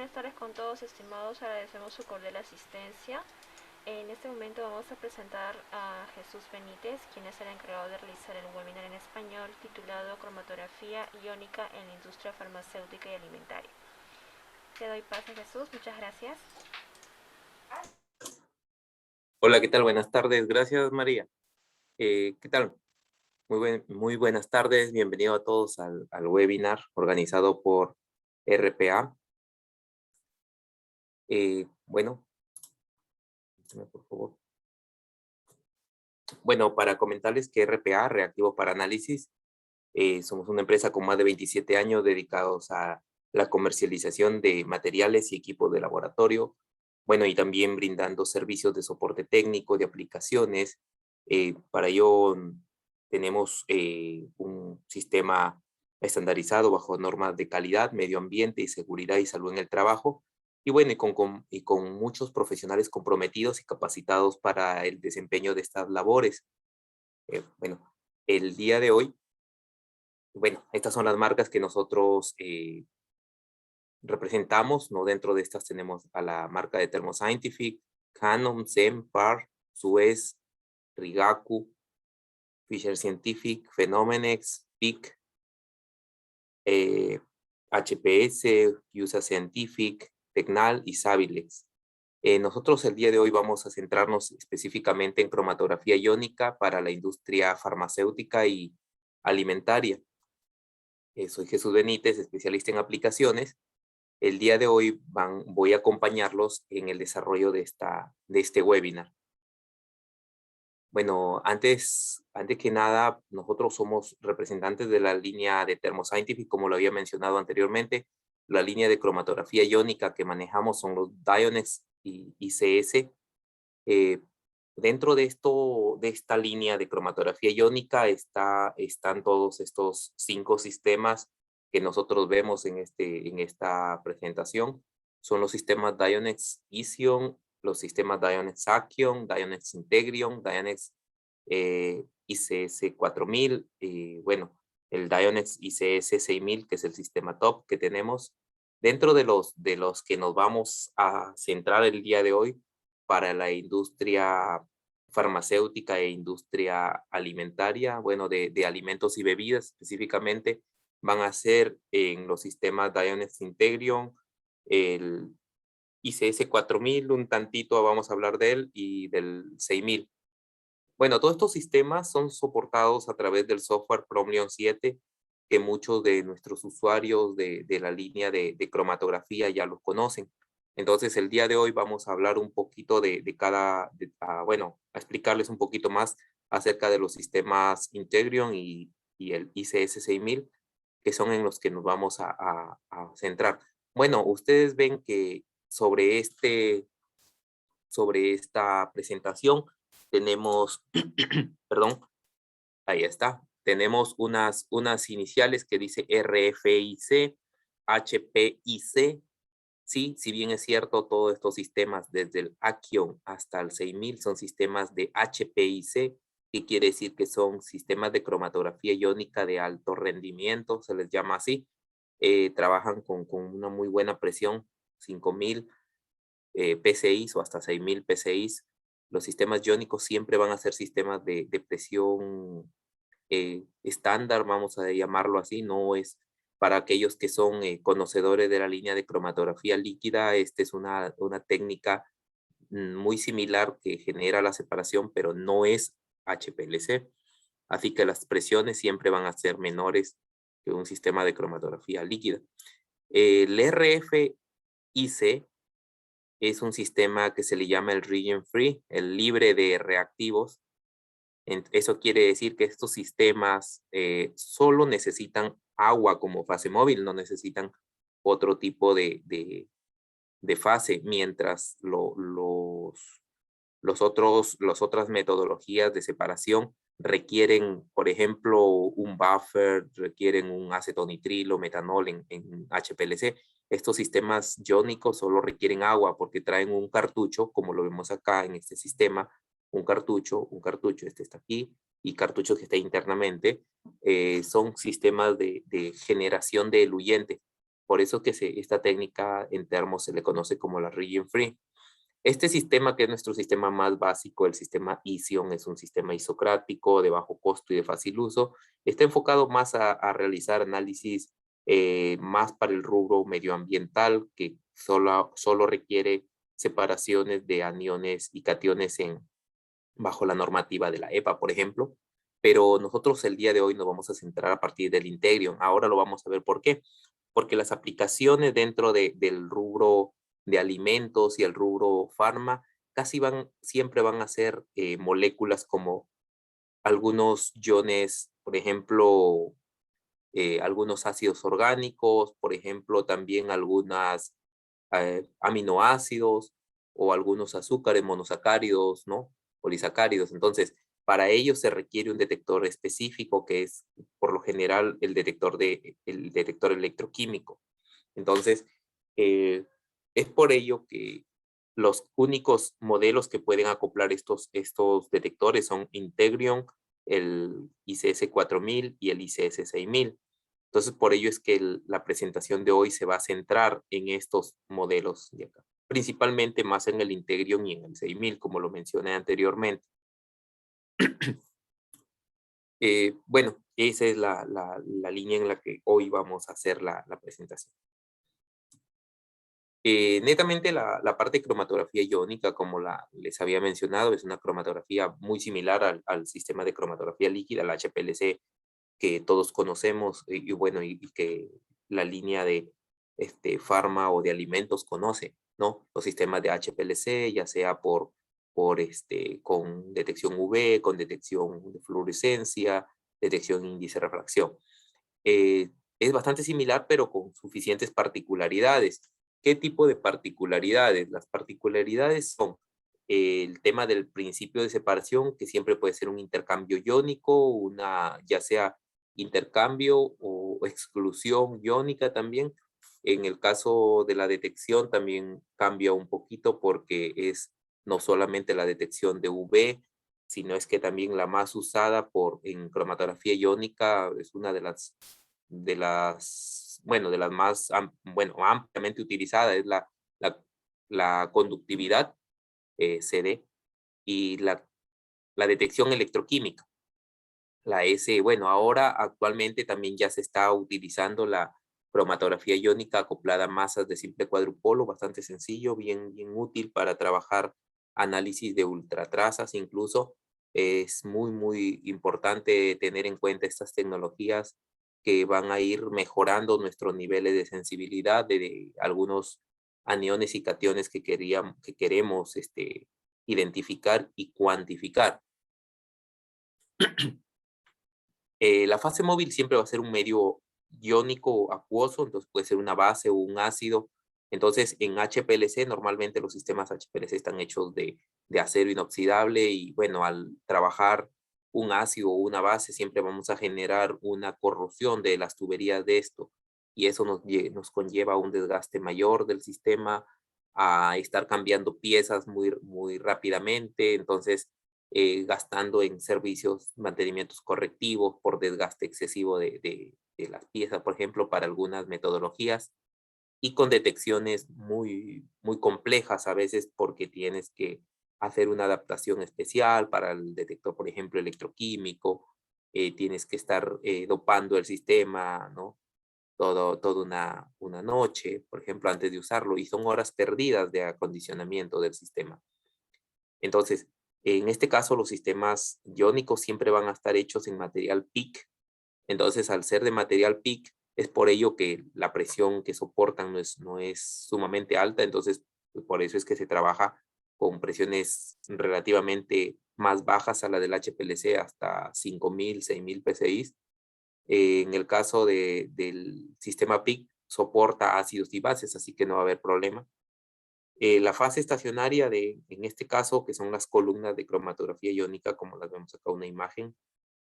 Buenas tardes con todos, estimados. Agradecemos su cordial asistencia. En este momento vamos a presentar a Jesús Benítez, quien es el encargado de realizar el webinar en español titulado Cromatografía iónica en la industria farmacéutica y alimentaria. Te doy paso, Jesús. Muchas gracias. Hola, ¿qué tal? Buenas tardes. Gracias, María. ¿Qué tal? Muy buenas tardes. Bienvenido a todos al webinar organizado por RPA. Bueno, por favor. Bueno, para comentarles que RPA, Reactivo para Análisis, somos una empresa con más de 27 años dedicados a la comercialización de materiales y equipos de laboratorio, bueno, y también brindando servicios de soporte técnico, de aplicaciones. Para ello tenemos un sistema estandarizado bajo normas de calidad, medio ambiente y seguridad y salud en el trabajo. Y bueno, y con muchos profesionales comprometidos y capacitados para el desempeño de estas labores. Bueno, el día de hoy, bueno, estas son las marcas que nosotros representamos, ¿no? Dentro de estas tenemos a la marca de Thermoscientific, Canon, SEM, PAR, Suez, Rigaku, Fisher Scientific, Phenomenex, PIC, HPS, USA Scientific, Tecnal y Savilex. Nosotros el día de hoy vamos a centrarnos específicamente en cromatografía iónica para la industria farmacéutica y alimentaria. Soy Jesús Benítez, especialista en aplicaciones. El día de hoy voy a acompañarlos en el desarrollo de este webinar. Bueno, antes que nada, nosotros somos representantes de la línea de Thermoscientific, como lo había mencionado anteriormente. La línea de cromatografía iónica que manejamos son los Dionex y ICS. Dentro de esta línea de cromatografía iónica están todos estos 5 sistemas que nosotros vemos en esta presentación. Son los sistemas Dionex Ision, los sistemas Dionex Action, Dionex Integrion, Dionex ICS 4000, bueno, el Dionex ICS 6000, que es el sistema top que tenemos. Dentro de los que nos vamos a centrar el día de hoy para la industria farmacéutica e industria alimentaria, bueno, de alimentos y bebidas específicamente, van a ser en los sistemas Dionex Integrion, el ICS 4000, un tantito vamos a hablar de él, y del 6000. Bueno, todos estos sistemas son soportados a través del software Chromium 7, que muchos de nuestros usuarios de la línea de cromatografía ya los conocen. Entonces, el día de hoy vamos a hablar un poquito bueno, a explicarles un poquito más acerca de los sistemas Integrion y el ICS 6000, que son en los que nos vamos a centrar. Bueno, ustedes ven que sobre esta presentación tenemos, perdón, ahí está, tenemos unas iniciales que dice RFIC, HPIC. Sí, si bien es cierto, todos estos sistemas, desde el Action hasta el 6000, son sistemas de HPIC, que quiere decir que son sistemas de cromatografía iónica de alto rendimiento, se les llama así. Trabajan con una muy buena presión, 5000 PCIs o hasta 6000 PCIs. Los sistemas iónicos siempre van a ser sistemas de presión estándar, vamos a llamarlo así. No es para aquellos que son conocedores de la línea de cromatografía líquida. Esta es una técnica muy similar que genera la separación, pero no es HPLC. Así que las presiones siempre van a ser menores que un sistema de cromatografía líquida. El RFIC es un sistema que se le llama el region free, el libre de reactivos. Eso quiere decir que estos sistemas solo necesitan agua como fase móvil, no necesitan otro tipo de fase, mientras las otras metodologías de separación requieren, por ejemplo, un buffer, requieren un acetonitrilo, metanol en HPLC. Estos sistemas iónicos solo requieren agua porque traen un cartucho, como lo vemos acá en este sistema, un cartucho, este está aquí, y cartuchos que está internamente. Son sistemas de generación de eluyente. por eso que esta técnica en termos se le conoce como la region free. Este sistema, que es nuestro sistema más básico, el sistema ISION, es un sistema isocrático de bajo costo y de fácil uso. Está enfocado más a realizar análisis más para el rubro medioambiental, que solo requiere separaciones de aniones y cationes bajo la normativa de la EPA, por ejemplo. Pero nosotros el día de hoy nos vamos a centrar a partir del Integrion. Ahora lo vamos a ver por qué. Porque las aplicaciones dentro del rubro de alimentos y el rubro farma siempre van a ser moléculas como algunos iones, por ejemplo, algunos ácidos orgánicos, por ejemplo, también algunas aminoácidos o algunos azúcares monosacáridos, ¿no? Polisacáridos. Entonces, para ello se requiere un detector específico que es, por lo general, el detector electroquímico. Entonces, es por ello que los únicos modelos que pueden acoplar estos detectores son Integrion, el ICS 4000 y el ICS 6000. Entonces, por ello es que la presentación de hoy se va a centrar en estos modelos de acá, principalmente más en el Integrion y en el 6000, como lo mencioné anteriormente. Bueno, esa es la línea en la que hoy vamos a hacer la presentación. Netamente la parte de cromatografía iónica, como les había mencionado, es una cromatografía muy similar al sistema de cromatografía líquida, el HPLC, que todos conocemos y bueno, y que la línea de farma o de alimentos conoce, ¿no? Los sistemas de HPLC, ya sea con detección UV, con detección de fluorescencia, detección índice de refracción. Es bastante similar, pero con suficientes particularidades. ¿Qué tipo de particularidades? Las particularidades son el tema del principio de separación, que siempre puede ser un intercambio iónico, ya sea intercambio o exclusión iónica también. En el caso de la detección también cambia un poquito porque es no solamente la detección de UV, sino es que también la más usada en cromatografía iónica es una de las más ampliamente utilizadas, es la conductividad CD y la detección electroquímica. La S, bueno, ahora actualmente también ya se está utilizando la cromatografía iónica acoplada a masas de simple cuadrupolo, bastante sencillo, bien útil para trabajar análisis de ultratrazas. Incluso es muy importante tener en cuenta estas tecnologías que van a ir mejorando nuestros niveles de sensibilidad de algunos aniones y cationes que queremos identificar y cuantificar. La fase móvil siempre va a ser un medio iónico acuoso, entonces puede ser una base o un ácido. Entonces, en HPLC, normalmente los sistemas HPLC están hechos de acero inoxidable y bueno, al trabajar un ácido o una base, siempre vamos a generar una corrosión de las tuberías de esto y eso nos conlleva a un desgaste mayor del sistema, a estar cambiando piezas muy rápidamente. Entonces, gastando en servicios, mantenimientos correctivos por desgaste excesivo de las piezas, por ejemplo, para algunas metodologías, y con detecciones muy complejas a veces porque tienes que hacer una adaptación especial para el detector, por ejemplo, electroquímico, tienes que estar dopando el sistema, ¿no? Toda una noche, por ejemplo, antes de usarlo, y son horas perdidas de acondicionamiento del sistema. Entonces, en este caso, los sistemas iónicos siempre van a estar hechos en material PIC. Entonces, al ser de material PIC, es por ello que la presión que soportan no es sumamente alta. Entonces, por eso es que se trabaja con presiones relativamente más bajas a la del HPLC, hasta 5000, 6000 PSI. En el caso del sistema PIC, soporta ácidos y bases, así que no va a haber problema. La fase estacionaria en este caso, que son las columnas de cromatografía iónica, como las vemos acá, una imagen,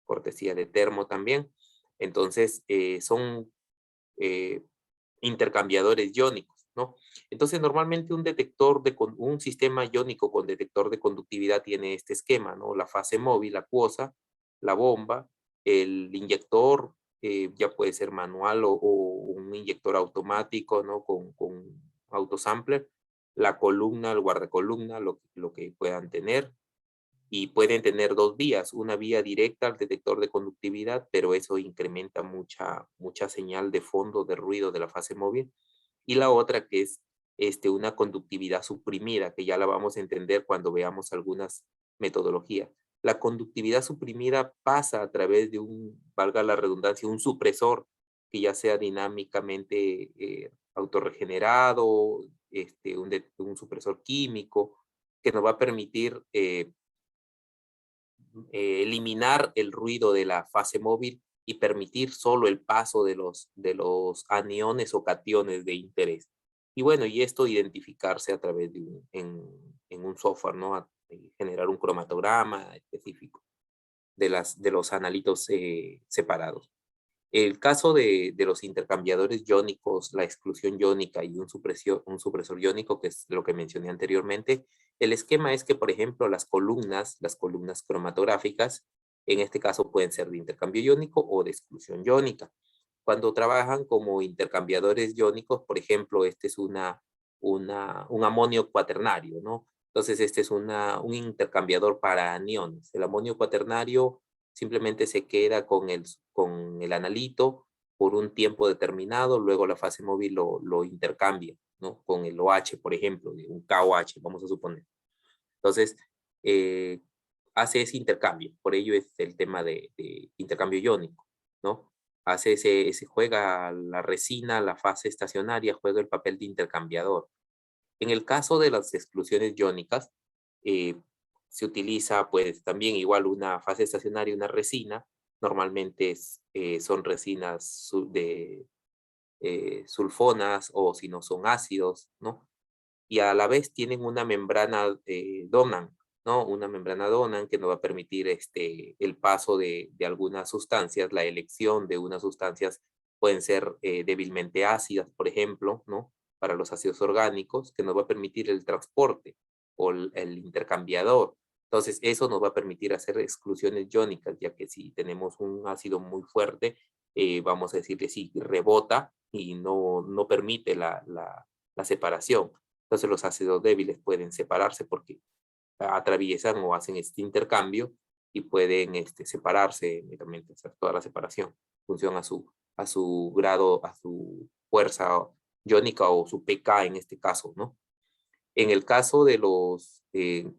cortesía de Termo también. Entonces, son intercambiadores iónicos, ¿no? Entonces, normalmente un sistema iónico con detector de conductividad tiene este esquema, ¿no? La fase móvil acuosa, la bomba, el inyector, ya puede ser manual o un inyector automático, ¿no? Con autosampler, la columna, el guardacolumna, lo que puedan tener. Y pueden tener dos vías, una vía directa al detector de conductividad, pero eso incrementa mucha señal de fondo de ruido de la fase móvil. Y la otra que es una conductividad suprimida, que ya la vamos a entender cuando veamos algunas metodologías. La conductividad suprimida pasa a través de valga la redundancia, un supresor que ya sea dinámicamente autorregenerado, un supresor químico, que nos va a permitir eliminar el ruido de la fase móvil y permitir solo el paso de los aniones o cationes de interés. Y bueno, y esto identificarse a través de en un software, ¿no? Generar un cromatograma específico de los analitos separados. El caso de los intercambiadores iónicos, la exclusión iónica y un supresor iónico, que es lo que mencioné anteriormente, el esquema es que, por ejemplo, las columnas cromatográficas, en este caso pueden ser de intercambio iónico o de exclusión iónica. Cuando trabajan como intercambiadores iónicos, por ejemplo, este es un amonio cuaternario, ¿no? Entonces, este es un intercambiador para aniones. El amonio cuaternario simplemente se queda con el analito por un tiempo determinado, luego la fase móvil lo intercambia, ¿no? Con el OH, por ejemplo, un KOH, vamos a suponer. Entonces, hace ese intercambio, por ello es el tema de intercambio iónico, ¿no? Juega la resina, la fase estacionaria, juega el papel de intercambiador. En el caso de las exclusiones iónicas, se utiliza pues también igual una fase estacionaria, una resina. Normalmente son resinas sulfonas o si no son ácidos, ¿no? Y a la vez tienen una membrana Donan, ¿no? Una membrana Donan que nos va a permitir el paso de algunas sustancias, la elección de unas sustancias pueden ser débilmente ácidas, por ejemplo, ¿no? Para los ácidos orgánicos, que nos va a permitir el transporte o el intercambiador. Entonces, eso nos va a permitir hacer exclusiones iónicas, ya que si tenemos un ácido muy fuerte, vamos a decir que sí, rebota y no permite la separación. Entonces, los ácidos débiles pueden separarse porque atraviesan o hacen este intercambio y pueden separarse, también hacer toda la separación en función a su grado, a su fuerza iónica o su pK en este caso, ¿no? En el caso de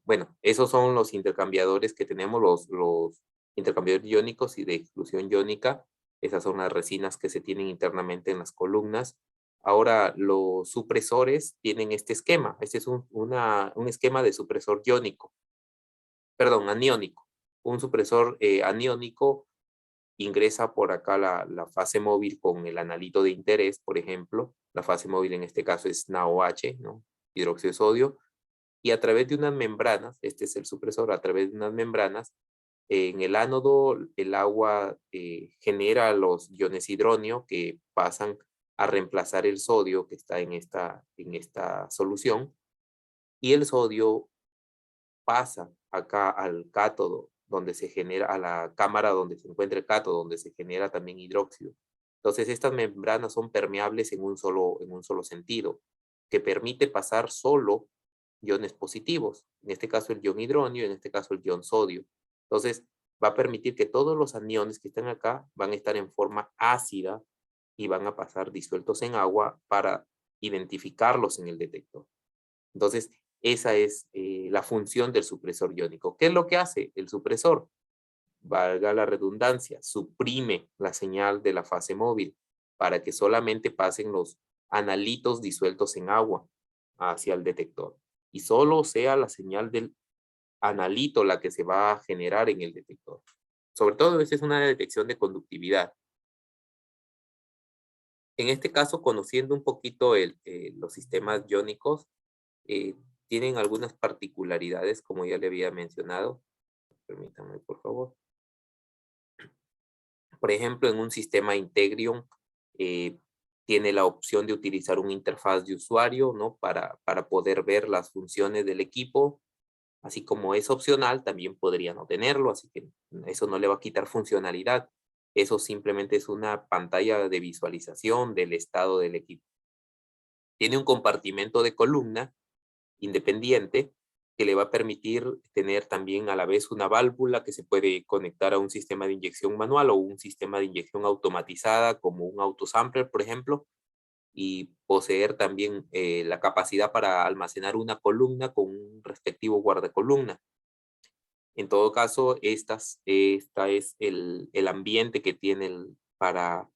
bueno, esos son los intercambiadores que tenemos, los intercambiadores iónicos y de exclusión iónica. Esas son las resinas que se tienen internamente en las columnas. Ahora, los supresores tienen este esquema. Este es un esquema de supresor iónico, perdón, aniónico. Un supresor aniónico ingresa por acá la fase móvil con el analito de interés, por ejemplo. La fase móvil en este caso es NaOH, ¿no? Hidróxido de sodio. Y a través de unas membranas, este es el supresor, a través de unas membranas, en el ánodo el agua genera los iones hidronio que pasan a reemplazar el sodio que está en esta solución. Y el sodio pasa acá al cátodo, donde se genera, a la cámara donde se encuentra el cátodo, donde se genera también hidróxido. Entonces, estas membranas son permeables en un solo sentido, que permite pasar solo iones positivos, en este caso el ion hidronio, en este caso el ion sodio. Entonces, va a permitir que todos los aniones que están acá van a estar en forma ácida y van a pasar disueltos en agua para identificarlos en el detector. Entonces, esa es la función del supresor iónico. ¿Qué es lo que hace el supresor? Valga la redundancia, suprime la señal de la fase móvil para que solamente pasen los analitos disueltos en agua hacia el detector y solo sea la señal del analito la que se va a generar en el detector. Sobre todo, esta es una detección de conductividad. En este caso, conociendo un poquito los sistemas iónicos, tienen algunas particularidades, como ya le había mencionado. Permítame, por favor. Por ejemplo, en un sistema Integrion, tiene la opción de utilizar una interfaz de usuario, ¿no? Para poder ver las funciones del equipo. Así como es opcional, también podría no tenerlo, así que eso no le va a quitar funcionalidad. Eso simplemente es una pantalla de visualización del estado del equipo. Tiene un compartimento de columna independiente que le va a permitir tener también a la vez una válvula que se puede conectar a un sistema de inyección manual o un sistema de inyección automatizada como un autosampler, por ejemplo, y poseer también la capacidad para almacenar una columna con un respectivo guardacolumna. En todo caso, esta es el ambiente que tiene para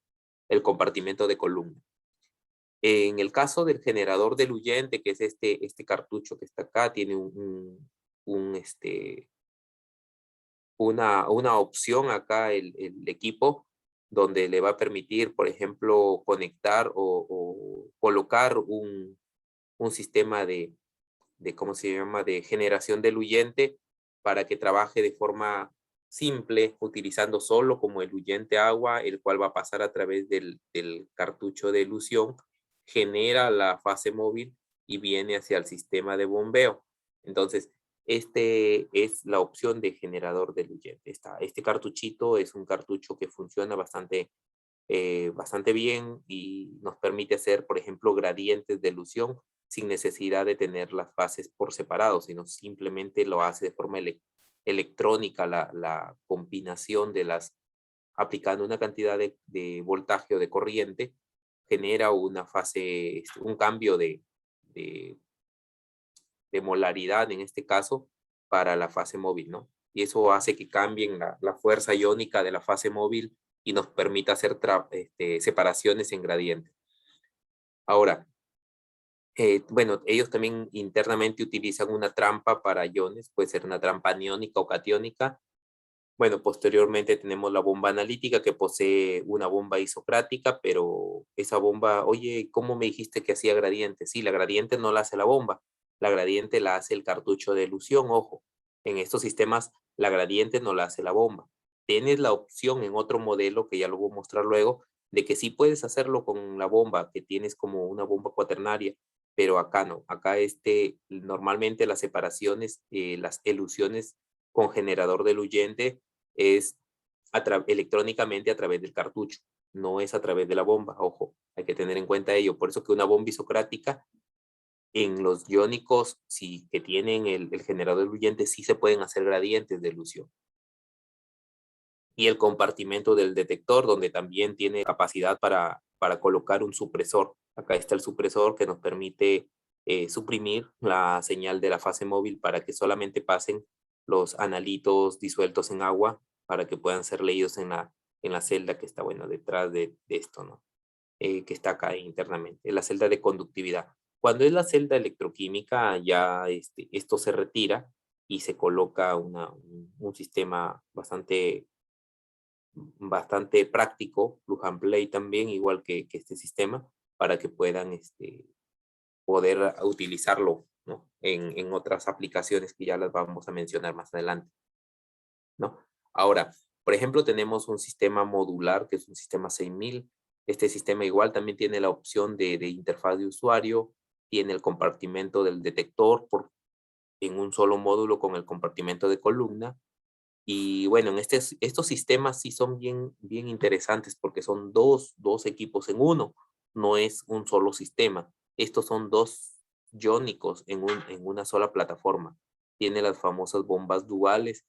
el compartimento de columna. En el caso del generador diluyente, que es este cartucho que está acá, tiene una opción acá el equipo donde le va a permitir, por ejemplo, conectar o colocar un sistema ¿cómo se llama?, de generación diluyente para que trabaje de forma simple, utilizando solo como eluyente agua, el cual va a pasar a través del cartucho de elución, genera la fase móvil y viene hacia el sistema de bombeo. Entonces, este es la opción de generador diluyente. Este cartuchito es un cartucho que funciona bastante bien y nos permite hacer, por ejemplo, gradientes de elución sin necesidad de tener las fases por separado, sino simplemente lo hace de forma electrónica la combinación aplicando una cantidad de voltaje o de corriente, genera una fase, un cambio de, de molaridad en este caso para la fase móvil, ¿no? Y eso hace que cambien la fuerza iónica de la fase móvil y nos permita hacer separaciones en gradiente. Ahora, bueno, ellos también internamente utilizan una trampa para iones, puede ser una trampa aniónica o catiónica. Bueno, posteriormente tenemos la bomba analítica que posee una bomba isocrática, pero esa bomba, oye, ¿cómo me dijiste que hacía gradiente? Sí, la gradiente no la hace la bomba, la gradiente la hace el cartucho de elución, ojo. En estos sistemas, la gradiente no la hace la bomba. Tienes la opción en otro modelo, que ya lo voy a mostrar luego, de que sí puedes hacerlo con la bomba, que tienes como una bomba cuaternaria, pero acá no. Acá normalmente las separaciones, las elusiones con generador diluyente es electrónicamente a través del cartucho, no es a través de la bomba, ojo, hay que tener en cuenta ello. Por eso que una bomba isocrática en los iónicos que tienen el generador diluyente sí se pueden hacer gradientes de elusión. Y el compartimento del detector, donde también tiene capacidad para colocar un supresor. Acá está el supresor que nos permite suprimir la señal de la fase móvil para que solamente pasen los analitos disueltos en agua para que puedan ser leídos en la celda que está, bueno, detrás de esto, ¿no? Que está acá internamente, la celda de conductividad. Cuando es la celda electroquímica, ya esto se retira y se coloca un sistema bastante práctico, plug and play también, igual que este sistema, para que puedan poder utilizarlo, ¿no?, en otras aplicaciones que ya las vamos a mencionar más adelante, ¿no? Ahora, por ejemplo, tenemos un sistema modular, que es un sistema 6000. Este sistema igual también tiene la opción de interfaz de usuario, tiene el compartimento del detector en un solo módulo con el compartimento de columna. Y bueno, estos sistemas sí son bien interesantes porque son dos equipos en uno, no es un solo sistema. Estos son dos iónicos en una sola plataforma. Tiene las famosas bombas duales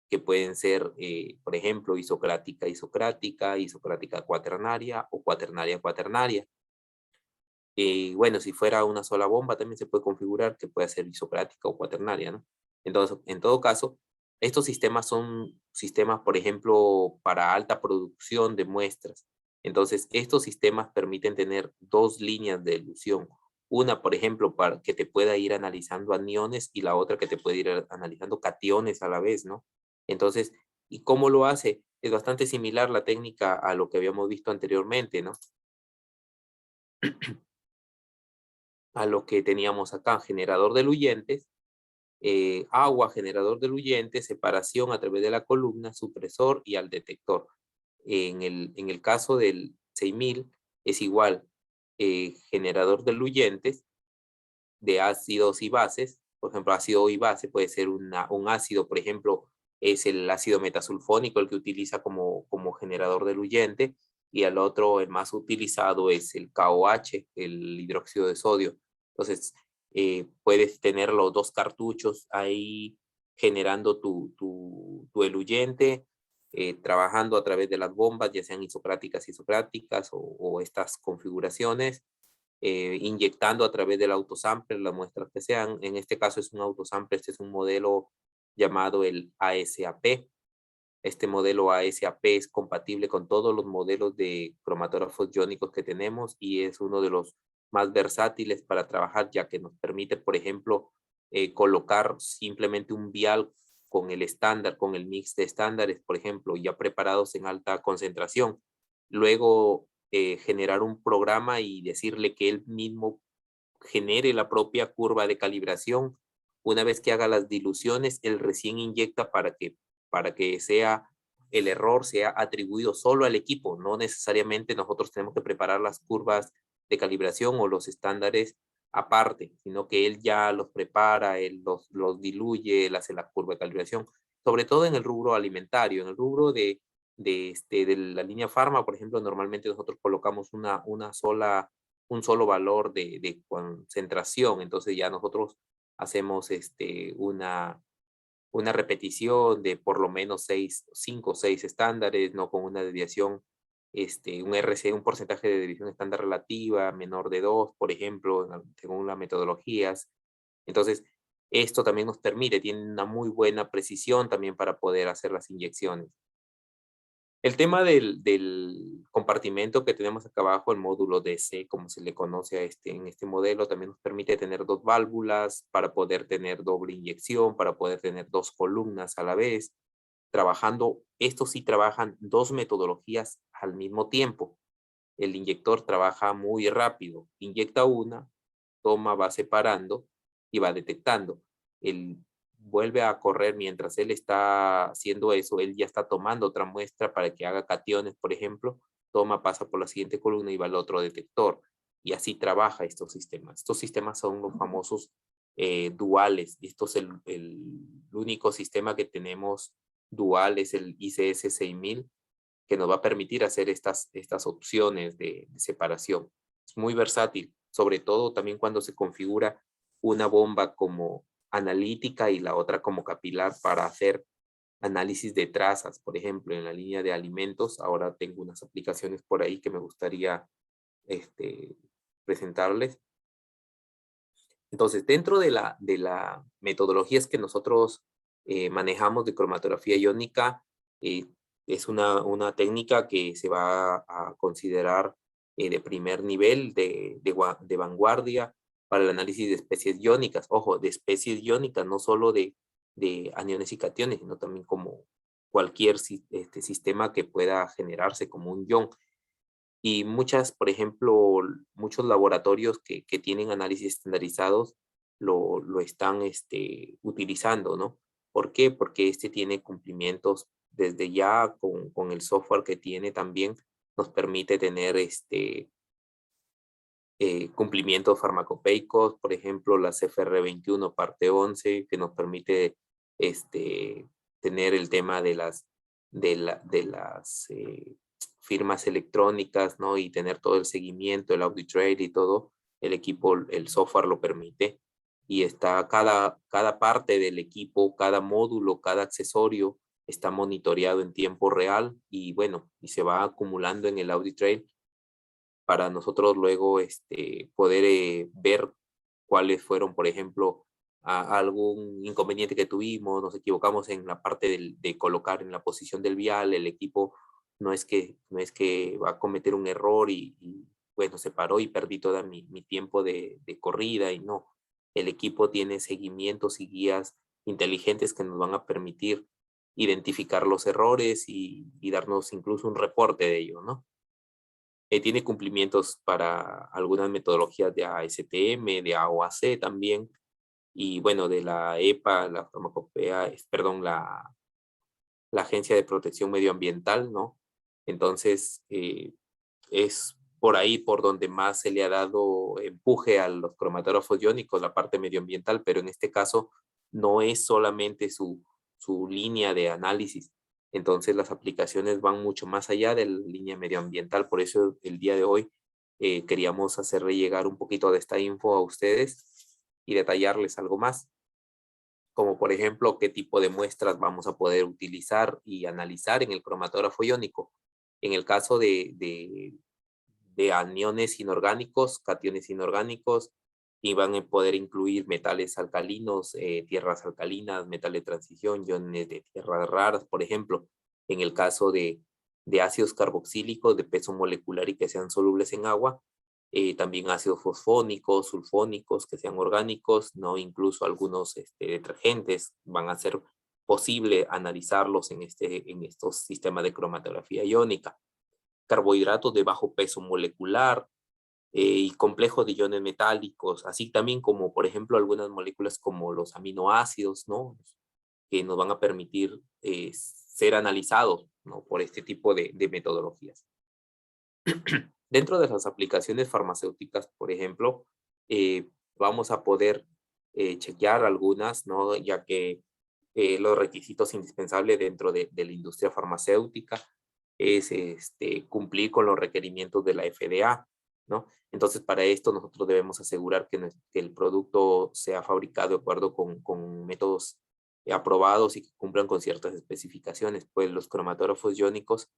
que pueden ser, por ejemplo, isocrática, isocrática, isocrática cuaternaria o cuaternaria, cuaternaria. Bueno, si fuera una sola bomba también se puede configurar que pueda ser isocrática o cuaternaria, ¿no? Entonces, en todo caso, estos sistemas son sistemas, por ejemplo, para alta producción de muestras. Entonces, estos sistemas permiten tener dos líneas de elución. Una, por ejemplo, para que te pueda ir analizando aniones y la otra que te puede ir analizando cationes a la vez, ¿no? Entonces, ¿y cómo lo hace? Es bastante similar la técnica a lo que habíamos visto anteriormente, ¿no? A lo que teníamos acá, generador de diluyentes, agua, generador de diluyentes, separación a través de la columna, supresor y al detector. En el caso del 6000 es igual, generador de diluyentes de ácidos y bases. Por ejemplo, ácido y base puede ser un ácido, por ejemplo, es el ácido metasulfónico el que utiliza como generador del huyente, y al otro, el más utilizado, es el KOH, el hidróxido de sodio. Entonces, puedes tener los dos cartuchos ahí generando tu eluyente, trabajando a través de las bombas, ya sean isocráticas o estas configuraciones, inyectando a través del autosampler las muestras que sean. En este caso es un autosampler, este es un modelo llamado el ASAP. Este modelo ASAP es compatible con todos los modelos de cromatógrafos iónicos que tenemos y es uno de los más versátiles para trabajar, ya que nos permite, por ejemplo, colocar simplemente un vial con el estándar, con el mix de estándares, por ejemplo, ya preparados en alta concentración. Luego, generar un programa y decirle que él mismo genere la propia curva de calibración. Una vez que haga las diluciones, él recién inyecta para que sea el error sea atribuido solo al equipo. No necesariamente nosotros tenemos que preparar las curvas de calibración o los estándares aparte, sino que él ya los prepara, él los diluye, él hace la curva de calibración, sobre todo en el rubro alimentario. En el rubro de la línea farma, por ejemplo, normalmente nosotros colocamos un solo valor de concentración. Entonces ya nosotros hacemos una repetición de por lo menos 5 o 6 estándares, ¿no? Con una desviación, un RC, un porcentaje de desviación estándar relativa menor de 2, por ejemplo, según las metodologías. Entonces, esto también nos permite, tiene una muy buena precisión también para poder hacer las inyecciones. El tema del compartimento que tenemos acá abajo, el módulo DC, como se le conoce en este modelo, también nos permite tener 2 válvulas para poder tener doble inyección, para poder tener 2 columnas a la vez. Estos sí trabajan 2 metodologías al mismo tiempo. El inyector trabaja muy rápido, inyecta una, toma, va separando y va detectando. Él vuelve a correr mientras él está haciendo eso, él ya está tomando otra muestra para que haga cationes, por ejemplo, toma, pasa por la siguiente columna y va al otro detector. Y así trabaja estos sistemas. Estos sistemas son los famosos duales. Esto es el único sistema que tenemos dual, es el ICS 6000, que nos va a permitir hacer estas opciones de separación. Es muy versátil, sobre todo también cuando se configura una bomba como analítica y la otra como capilar para hacer análisis de trazas. Por ejemplo, en la línea de alimentos, ahora tengo unas aplicaciones por ahí que me gustaría presentarles. Entonces, dentro de la metodologías que nosotros manejamos de cromatografía iónica, es una técnica que se va a considerar de primer nivel, de vanguardia para el análisis de especies iónicas. Ojo, de especies iónicas, no solo de aniones y cationes, sino también como cualquier sistema que pueda generarse como un ion. Y por ejemplo, muchos laboratorios que tienen análisis estandarizados lo están utilizando, ¿no? ¿Por qué? Porque tiene cumplimientos desde ya con el software que tiene también, nos permite tener cumplimientos farmacopeicos, por ejemplo, la CFR21 parte 11, que nos permite tener el tema de las firmas electrónicas, ¿no? Y tener todo el seguimiento, el audit trail y todo, el equipo, el software lo permite. Y está cada parte del equipo, cada módulo, cada accesorio está monitoreado en tiempo real y bueno, y se va acumulando en el audit trail para nosotros luego poder ver cuáles fueron, por ejemplo, algún inconveniente que tuvimos, nos equivocamos en la parte de colocar en la posición del vial, el equipo no es que va a cometer un error y bueno, se paró y perdí todo mi tiempo de corrida y no. El equipo tiene seguimientos y guías inteligentes que nos van a permitir identificar los errores y darnos incluso un reporte de ello, ¿no? Tiene cumplimientos para algunas metodologías de ASTM, de AOAC también, y bueno, de la EPA, la farmacopea, perdón, la Agencia de Protección Medioambiental, ¿no? Entonces, es por ahí por donde más se le ha dado empuje a los cromatógrafos iónicos, la parte medioambiental, pero en este caso no es solamente su su línea de análisis. Entonces las aplicaciones van mucho más allá de la línea medioambiental. Por eso el día de hoy queríamos hacerle llegar un poquito de esta info a ustedes y detallarles algo más, como por ejemplo qué tipo de muestras vamos a poder utilizar y analizar en el cromatógrafo iónico. En el caso de aniones inorgánicos, cationes inorgánicos, y van a poder incluir metales alcalinos, tierras alcalinas, metales de transición, iones de tierras raras, por ejemplo. En el caso de ácidos carboxílicos de peso molecular y que sean solubles en agua, también ácidos fosfónicos, sulfónicos, que sean orgánicos, ¿no? Incluso algunos detergentes van a ser posible analizarlos en estos sistemas de cromatografía iónica. Carbohidratos de bajo peso molecular, y complejos de iones metálicos, así también como, por ejemplo, algunas moléculas como los aminoácidos, ¿no? Que nos van a permitir ser analizados, ¿no? Por este tipo de metodologías. Dentro de las aplicaciones farmacéuticas, por ejemplo, vamos a poder chequear algunas, ¿no? Ya que los requisitos indispensables dentro de la industria farmacéutica es cumplir con los requerimientos de la FDA, ¿no? Entonces, para esto nosotros debemos asegurar que el producto sea fabricado de acuerdo con métodos aprobados y que cumplan con ciertas especificaciones, pues los cromatógrafos iónicos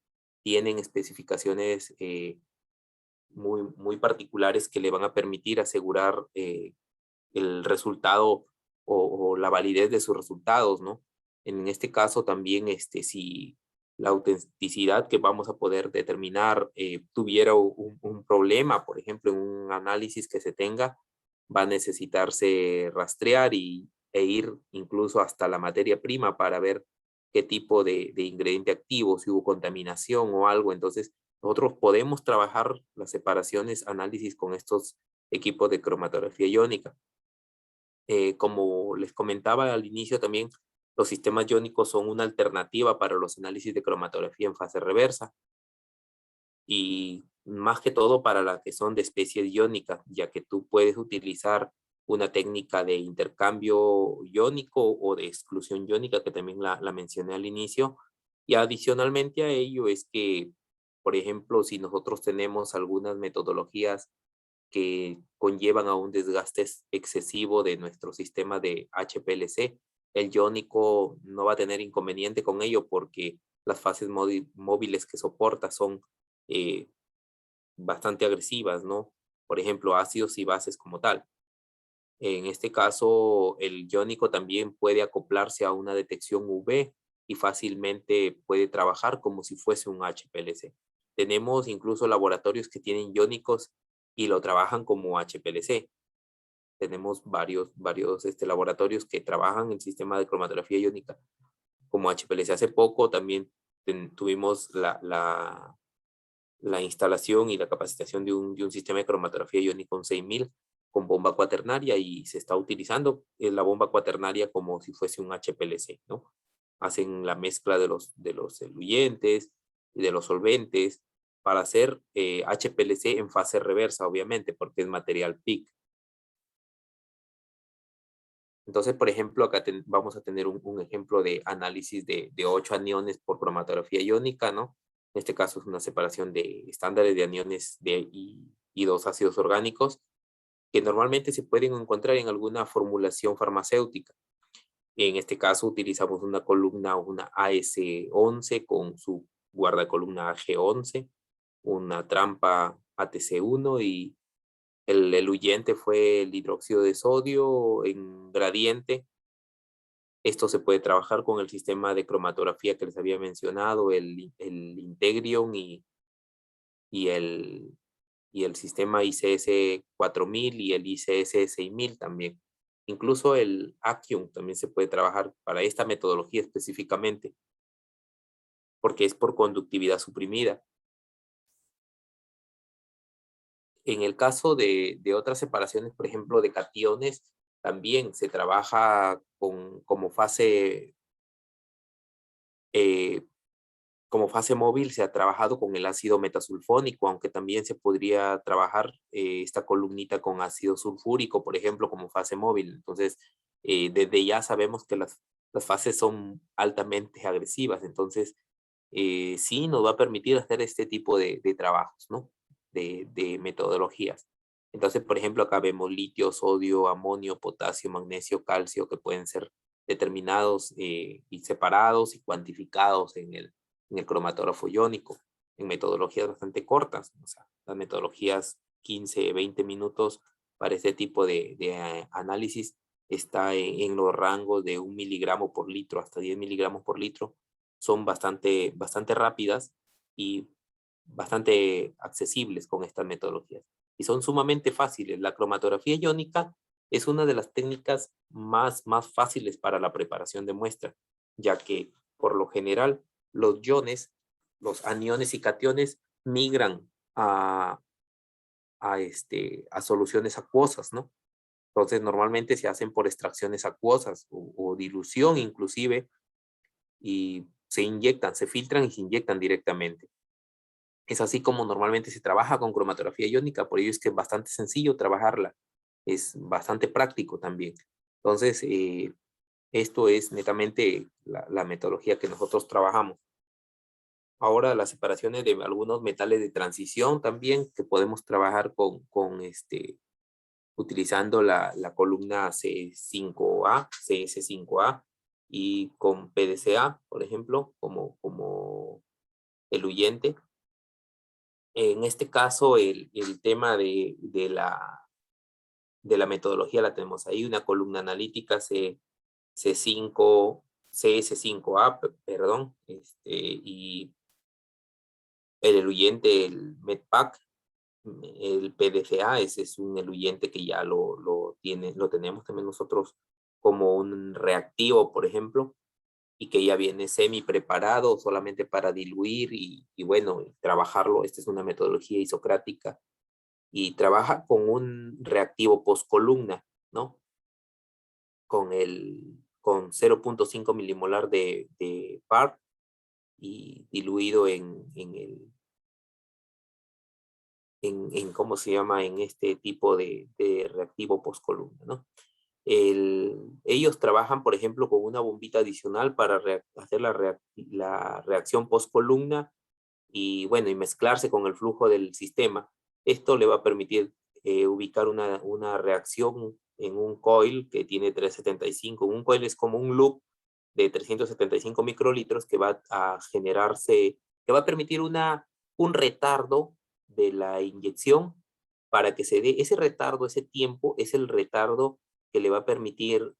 tienen especificaciones muy particulares que le van a permitir asegurar el resultado o la validez de sus resultados, ¿no? En este caso también, si la autenticidad que vamos a poder determinar tuviera un problema, por ejemplo, en un análisis que se tenga, va a necesitarse rastrear e ir incluso hasta la materia prima para ver qué tipo de ingrediente activo, si hubo contaminación o algo. Entonces, nosotros podemos trabajar las separaciones, análisis con estos equipos de cromatografía iónica. Como les comentaba al inicio también, los sistemas iónicos son una alternativa para los análisis de cromatografía en fase reversa y más que todo para las que son de especies iónicas, ya que tú puedes utilizar una técnica de intercambio iónico o de exclusión iónica, que también la mencioné al inicio, y adicionalmente a ello es que, por ejemplo, si nosotros tenemos algunas metodologías que conllevan a un desgaste excesivo de nuestro sistema de HPLC, el iónico no va a tener inconveniente con ello porque las fases móviles que soporta son eh, bastante agresivas, ¿no? Por ejemplo, ácidos y bases como tal. En este caso, el iónico también puede acoplarse a una detección UV y fácilmente puede trabajar como si fuese un HPLC. Tenemos incluso laboratorios que tienen iónicos y lo trabajan como HPLC. Tenemos varios laboratorios que trabajan el sistema de cromatografía iónica como HPLC. Hace poco también tuvimos la instalación y la capacitación de un sistema de cromatografía iónica 6000 con bomba cuaternaria y se está utilizando la bomba cuaternaria como si fuese un HPLC, ¿no? Hacen la mezcla de los eluyentes y de los solventes para hacer HPLC en fase reversa, obviamente, porque es material PIC. Entonces, por ejemplo, acá vamos a tener un ejemplo de análisis de 8 aniones por cromatografía iónica, ¿no? En este caso es una separación de estándares de aniones y dos ácidos orgánicos que normalmente se pueden encontrar en alguna formulación farmacéutica. En este caso utilizamos una columna, una AS11 con su guardacolumna AG11, una trampa ATC1 y el eluyente fue el hidróxido de sodio en gradiente. Esto se puede trabajar con el sistema de cromatografía que les había mencionado, el Integrion y el sistema ICS 4000 y el ICS 6000 también. Incluso el Accium también se puede trabajar para esta metodología específicamente, porque es por conductividad suprimida. En el caso de otras separaciones, por ejemplo, de cationes, también se trabaja eh, como fase móvil, se ha trabajado con el ácido metasulfónico, aunque también se podría trabajar esta columnita con ácido sulfúrico, por ejemplo, como fase móvil. Entonces, desde ya sabemos que las fases son altamente agresivas. Entonces, sí nos va a permitir hacer este tipo de trabajos, ¿no? De metodologías. Entonces, por ejemplo, acá vemos litio, sodio, amonio, potasio, magnesio, calcio, que pueden ser determinados y separados y cuantificados en el cromatógrafo iónico, en metodologías bastante cortas. O sea, las metodologías 15, 20 minutos para este tipo de análisis está en los rangos de 1 miligramo por litro hasta 10 miligramos por litro. Son bastante rápidas y bastante accesibles con estas metodologías. Y son sumamente fáciles. La cromatografía iónica es una de las técnicas más fáciles para la preparación de muestra, ya que por lo general los iones, los aniones y cationes migran a soluciones acuosas, ¿no? Entonces normalmente se hacen por extracciones acuosas o dilución inclusive, y se inyectan, se filtran y se inyectan directamente. Es así como normalmente se trabaja con cromatografía iónica, por ello es que es bastante sencillo trabajarla, es bastante práctico también. Entonces, esto es netamente la metodología que nosotros trabajamos. Ahora las separaciones de algunos metales de transición también, que podemos trabajar utilizando la columna C5A, CS5A, y con PDCA, por ejemplo, como eluyente. En este caso, el tema de la metodología la tenemos ahí, una columna analítica C5, CS5A, perdón, y el eluyente, el MEDPAC, el PDCA, ese es un eluyente que ya lo tenemos también nosotros como un reactivo, por ejemplo, y que ya viene semi preparado solamente para diluir y bueno, trabajarlo. Esta es una metodología isocrática y trabaja con un reactivo postcolumna, ¿no? Con 0.5 milimolar de PAR y diluido ¿cómo se llama? En este tipo de reactivo postcolumna, ¿no? Ellos trabajan, por ejemplo, con una bombita adicional para hacer la reacción postcolumna y, bueno, y mezclarse con el flujo del sistema. Esto le va a permitir ubicar una reacción en un coil que tiene 375. Un coil es como un loop de 375 microlitros que va a generarse, que va a permitir un retardo de la inyección para que se dé ese retardo, ese tiempo, es el retardo que le va a permitir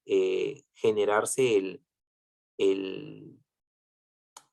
generarse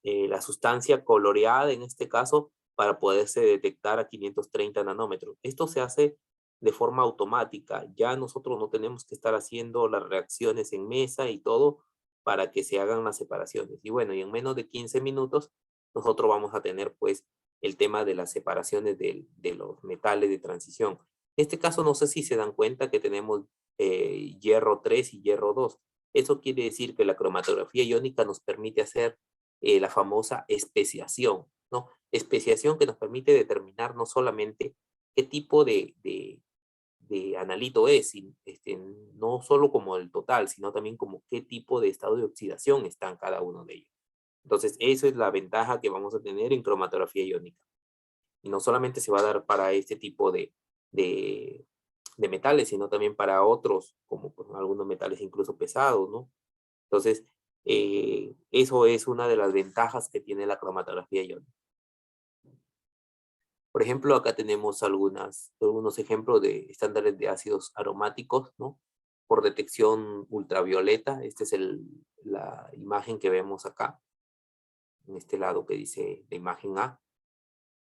la sustancia coloreada, en este caso, para poderse detectar a 530 nanómetros. Esto se hace de forma automática. Ya nosotros no tenemos que estar haciendo las reacciones en mesa y todo para que se hagan las separaciones. Y bueno, y en menos de 15 minutos, nosotros vamos a tener pues el tema de las separaciones de los metales de transición. En este caso, no sé si se dan cuenta que tenemos hierro 3 y hierro 2. Eso quiere decir que la cromatografía iónica nos permite hacer la famosa especiación, ¿no? Especiación que nos permite determinar no solamente qué tipo de analito es, no solo como el total, sino también como qué tipo de estado de oxidación está en cada uno de ellos. Entonces, esa es la ventaja que vamos a tener en cromatografía iónica. Y no solamente se va a dar para este tipo de, de metales, sino también para otros, como pues, algunos metales incluso pesados, ¿no? Entonces, eso es una de las ventajas que tiene la cromatografía iónica. Por ejemplo, acá tenemos algunos ejemplos de estándares de ácidos aromáticos, ¿no? Por detección ultravioleta. Esta es la imagen que vemos acá, en este lado que dice la imagen A,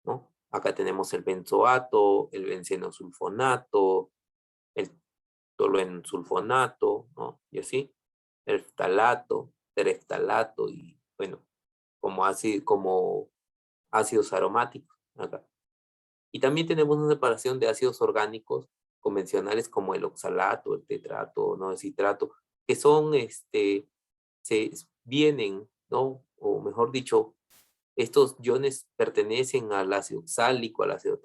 ¿no? Acá tenemos el benzoato, el benceno sulfonato, el tolueno-sulfonato, ¿no? Y así, el ftalato, tereftalato y, bueno, como ácidos aromáticos acá. Y también tenemos una separación de ácidos orgánicos convencionales como el oxalato, el tetrato, ¿no? El citrato, que son, vienen, ¿no? O mejor dicho, estos iones pertenecen al ácido oxálico, al ácido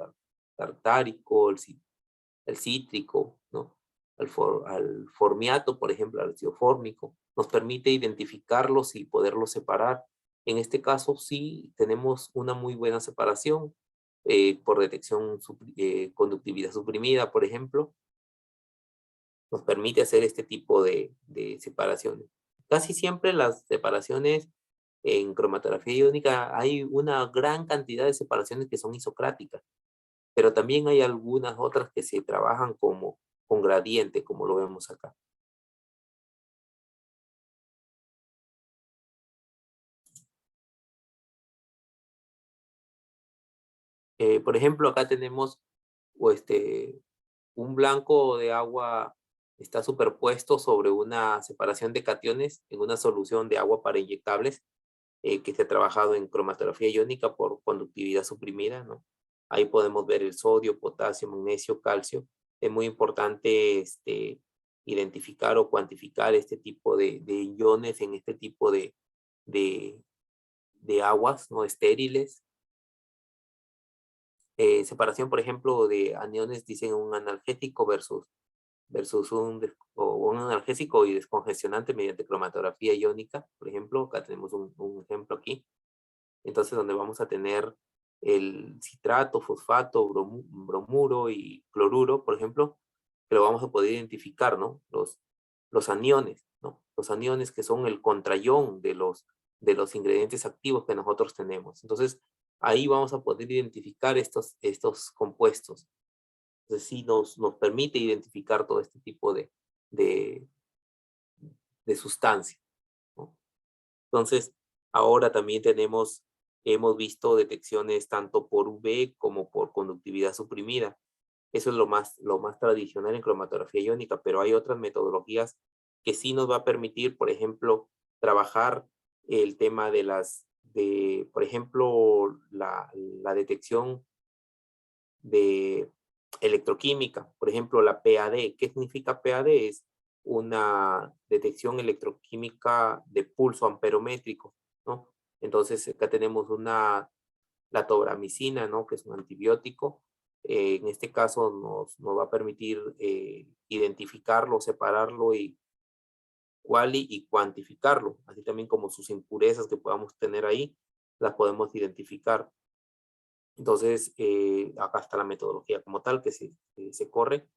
tartárico, el cítrico, ¿no? Al formiato, por ejemplo, al ácido fórmico. nos permite identificarlos y poderlos separar. En este caso sí tenemos una muy buena separación por detección conductividad suprimida, por ejemplo, nos permite hacer este tipo de separaciones. Casi siempre las separaciones en cromatografía iónica hay una gran cantidad de separaciones que son isocráticas, pero también hay algunas otras que se trabajan como con gradiente, como lo vemos acá. Por ejemplo, acá tenemos o un blanco de agua está superpuesto sobre una separación de cationes en una solución de agua para inyectables que se ha trabajado en cromatografía iónica por conductividad suprimida, ¿no? Ahí podemos ver el sodio, potasio, magnesio, calcio. Es muy importante identificar o cuantificar este tipo de iones en este tipo de, de aguas no estériles. Separación, por ejemplo, de aniones, dicen un analgésico versus un analgésico y descongestionante mediante cromatografía iónica, por ejemplo. Acá tenemos un ejemplo aquí. Entonces, donde vamos a tener el citrato, fosfato, bromuro y cloruro, por ejemplo, que lo vamos a poder identificar, ¿no? Los aniones, ¿no? Los aniones que son el contraión de los ingredientes activos que nosotros tenemos. Entonces, ahí vamos a poder identificar estos compuestos. Entonces, sí nos permite identificar todo este tipo de, de sustancias, ¿no? Entonces, ahora también hemos visto detecciones tanto por UV como por conductividad suprimida. Eso es lo más tradicional en cromatografía iónica, pero hay otras metodologías que sí nos va a permitir, por ejemplo, trabajar el tema por ejemplo, la detección de electroquímica, por ejemplo, la PAD. ¿Qué significa PAD? Es una detección electroquímica de pulso amperométrico, ¿no? Entonces, acá tenemos la tobramicina, ¿no? Que es un antibiótico. En este caso nos va a permitir identificarlo, separarlo y cuantificarlo, así también como sus impurezas que podamos tener ahí, las podemos identificar. Entonces, acá está la metodología como tal que se corre,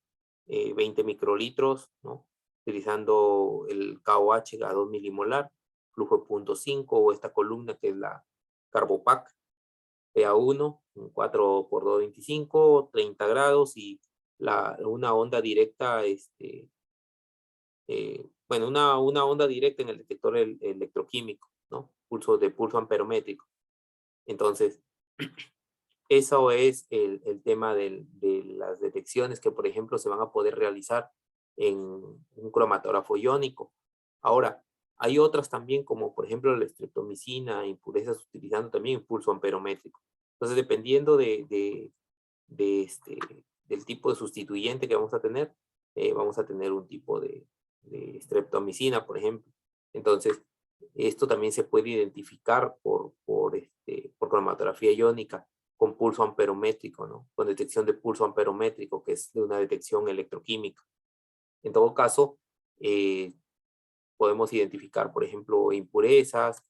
20 microlitros, ¿no? Utilizando el KOH a 2 milimolar, flujo de 0.5 o esta columna que es la Carbopac PA1, 4 por 225, 30 grados y una onda directa, bueno, una onda directa en el detector electroquímico, ¿no? Pulso amperométrico. Entonces, eso es el tema de las detecciones que, por ejemplo, se van a poder realizar en un cromatógrafo iónico. Ahora, hay otras también, como por ejemplo la streptomicina, impurezas utilizando también impulso amperométrico. Entonces, dependiendo del tipo de sustituyente que vamos a tener un tipo de streptomicina, por ejemplo. Entonces, esto también se puede identificar por cromatografía iónica con pulso amperométrico, ¿no? Con detección de pulso amperométrico, que es de una detección electroquímica. En todo caso, podemos identificar, por ejemplo, impurezas,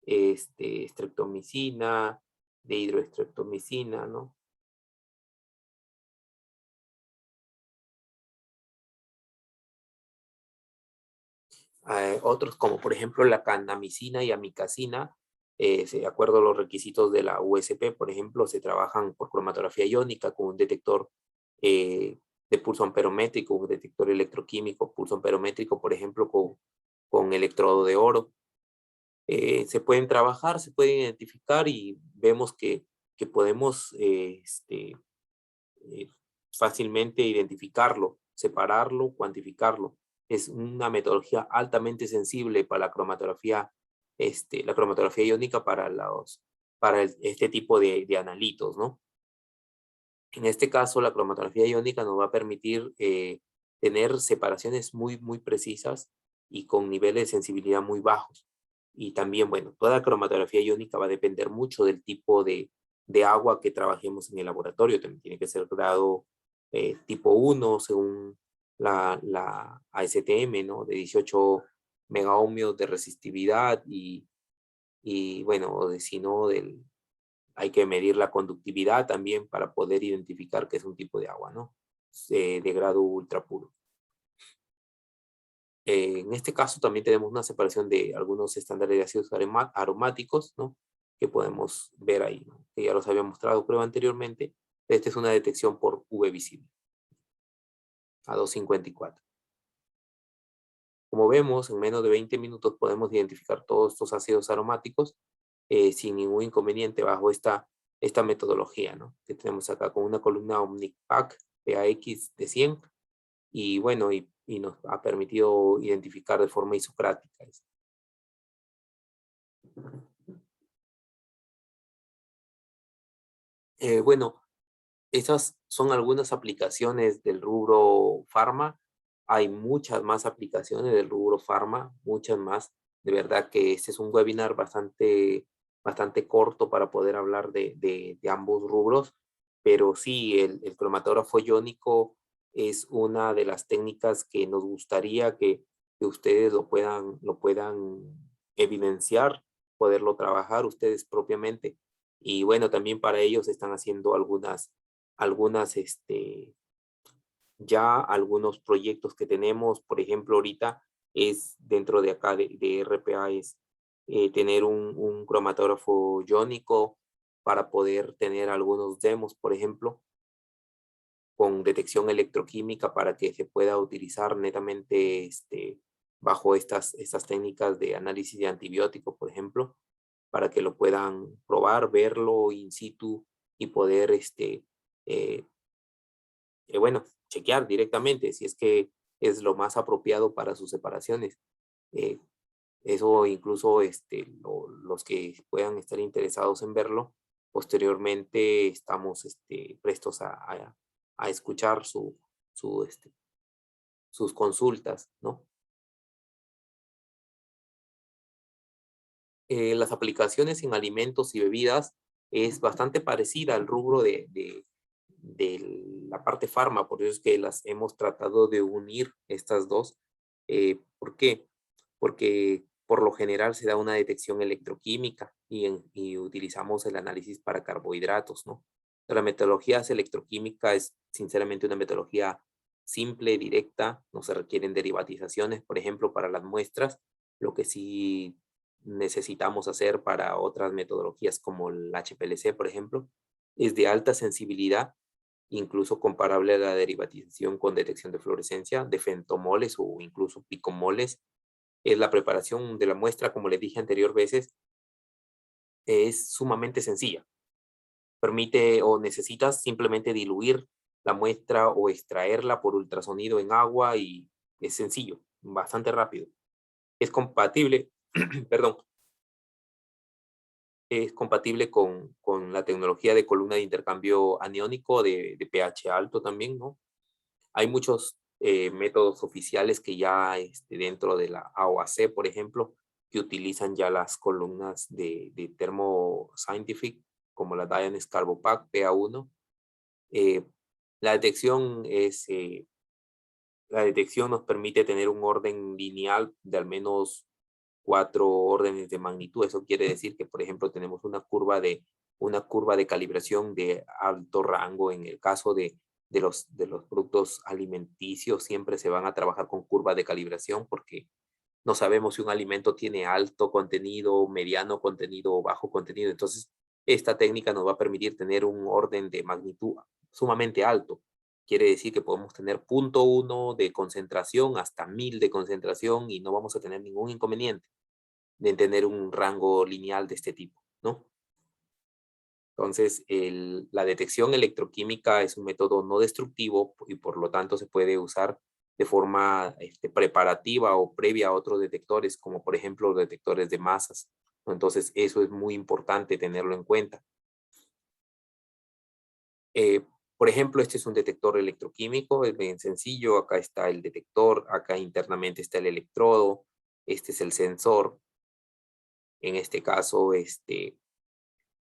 streptomicina, de hidrostreptomicina, ¿no? Otros como por ejemplo la candamicina y amicacina, de acuerdo a los requisitos de la USP, por ejemplo, se trabajan por cromatografía iónica con un detector de pulso amperométrico, un detector electroquímico, pulso amperométrico, por ejemplo, con electrodo de oro. Se pueden trabajar, se pueden identificar y vemos que podemos eh, fácilmente identificarlo, separarlo, cuantificarlo. Es una metodología altamente sensible para la cromatografía iónica para este tipo de analitos, ¿no? En este caso, la cromatografía iónica nos va a permitir tener separaciones muy precisas y con niveles de sensibilidad muy bajos. Y también, bueno, toda cromatografía iónica va a depender mucho del tipo de agua que trabajemos en el laboratorio. También tiene que ser grado tipo 1 según la ASTM, ¿no? De 18 megaohmios de resistividad y bueno, si no, hay que medir la conductividad también para poder identificar que es un tipo de agua, ¿no? De grado ultra puro. En este caso también tenemos una separación de algunos estándares de ácidos aromáticos, ¿no? Que podemos ver ahí, ¿no? Que ya los había mostrado prueba anteriormente. Esta es una detección por UV visible a 254. Como vemos, en menos de 20 minutos podemos identificar todos estos ácidos aromáticos sin ningún inconveniente bajo esta metodología, ¿no? Que tenemos acá con una columna OmnicPAC PAX de 100 y bueno, y nos ha permitido identificar de forma isocrática. Bueno, esas son algunas aplicaciones del rubro farma. Hay muchas más aplicaciones del rubro farma, muchas más. De verdad que este es un webinar bastante corto para poder hablar de ambos rubros, pero sí, el cromatógrafo iónico es una de las técnicas que nos gustaría que ustedes lo puedan evidenciar, poderlo trabajar ustedes propiamente. Y bueno, también para ellos están haciendo ya algunos proyectos que tenemos. Por ejemplo, ahorita es dentro de acá de RPA es tener un cromatógrafo iónico para poder tener algunos demos, por ejemplo, con detección electroquímica para que se pueda utilizar netamente bajo estas técnicas de análisis de antibióticos, por ejemplo, para que lo puedan probar, verlo in situ y poder, eh, bueno, chequear directamente si es que es lo más apropiado para sus separaciones. Eh, Eso incluso los que puedan estar interesados en verlo, posteriormente estamos prestos a escuchar sus consultas, ¿no? Las aplicaciones en alimentos y bebidas es bastante parecida al rubro de la parte farma, por eso es que las hemos tratado de unir estas dos. ¿Por qué? Porque por lo general se da una detección electroquímica y utilizamos el análisis para carbohidratos, ¿no? La metodología electroquímica es sinceramente una metodología simple, directa, no se requieren derivatizaciones, por ejemplo, para las muestras, lo que sí necesitamos hacer para otras metodologías como el HPLC, por ejemplo, es de alta sensibilidad, incluso comparable a la derivatización con detección de fluorescencia, de femtomoles o incluso picomoles. Es la preparación de la muestra, como les dije anterior veces, es sumamente sencilla. Permite o necesitas simplemente diluir la muestra o extraerla por ultrasonido en agua y es sencillo, bastante rápido. Es compatible, perdón, es compatible con la tecnología de columna de intercambio aniónico de pH alto también, ¿no? Hay muchos métodos oficiales que ya dentro de la AOAC, por ejemplo, que utilizan ya las columnas de Thermo Scientific, como la Dionex Carbopac PA1. Eh, la detección la detección nos permite tener un orden lineal de al menos 4 órdenes de magnitud. Eso quiere decir que, por ejemplo, tenemos una curva de calibración de alto rango. En el caso de los productos alimenticios, siempre se van a trabajar con curva de calibración porque no sabemos si un alimento tiene alto contenido, mediano contenido o bajo contenido. Entonces, esta técnica nos va a permitir tener un orden de magnitud sumamente alto. Quiere decir que podemos tener 0.1 de concentración hasta 1000 de concentración y no vamos a tener ningún inconveniente de tener un rango lineal de este tipo, ¿no? Entonces, la detección electroquímica es un método no destructivo y por lo tanto se puede usar de forma preparativa o previa a otros detectores, como por ejemplo los detectores de masas. Entonces, eso es muy importante tenerlo en cuenta. Eh, por ejemplo, este es un detector electroquímico, es bien sencillo. Acá está el detector, acá internamente está el electrodo, este es el sensor. En este caso,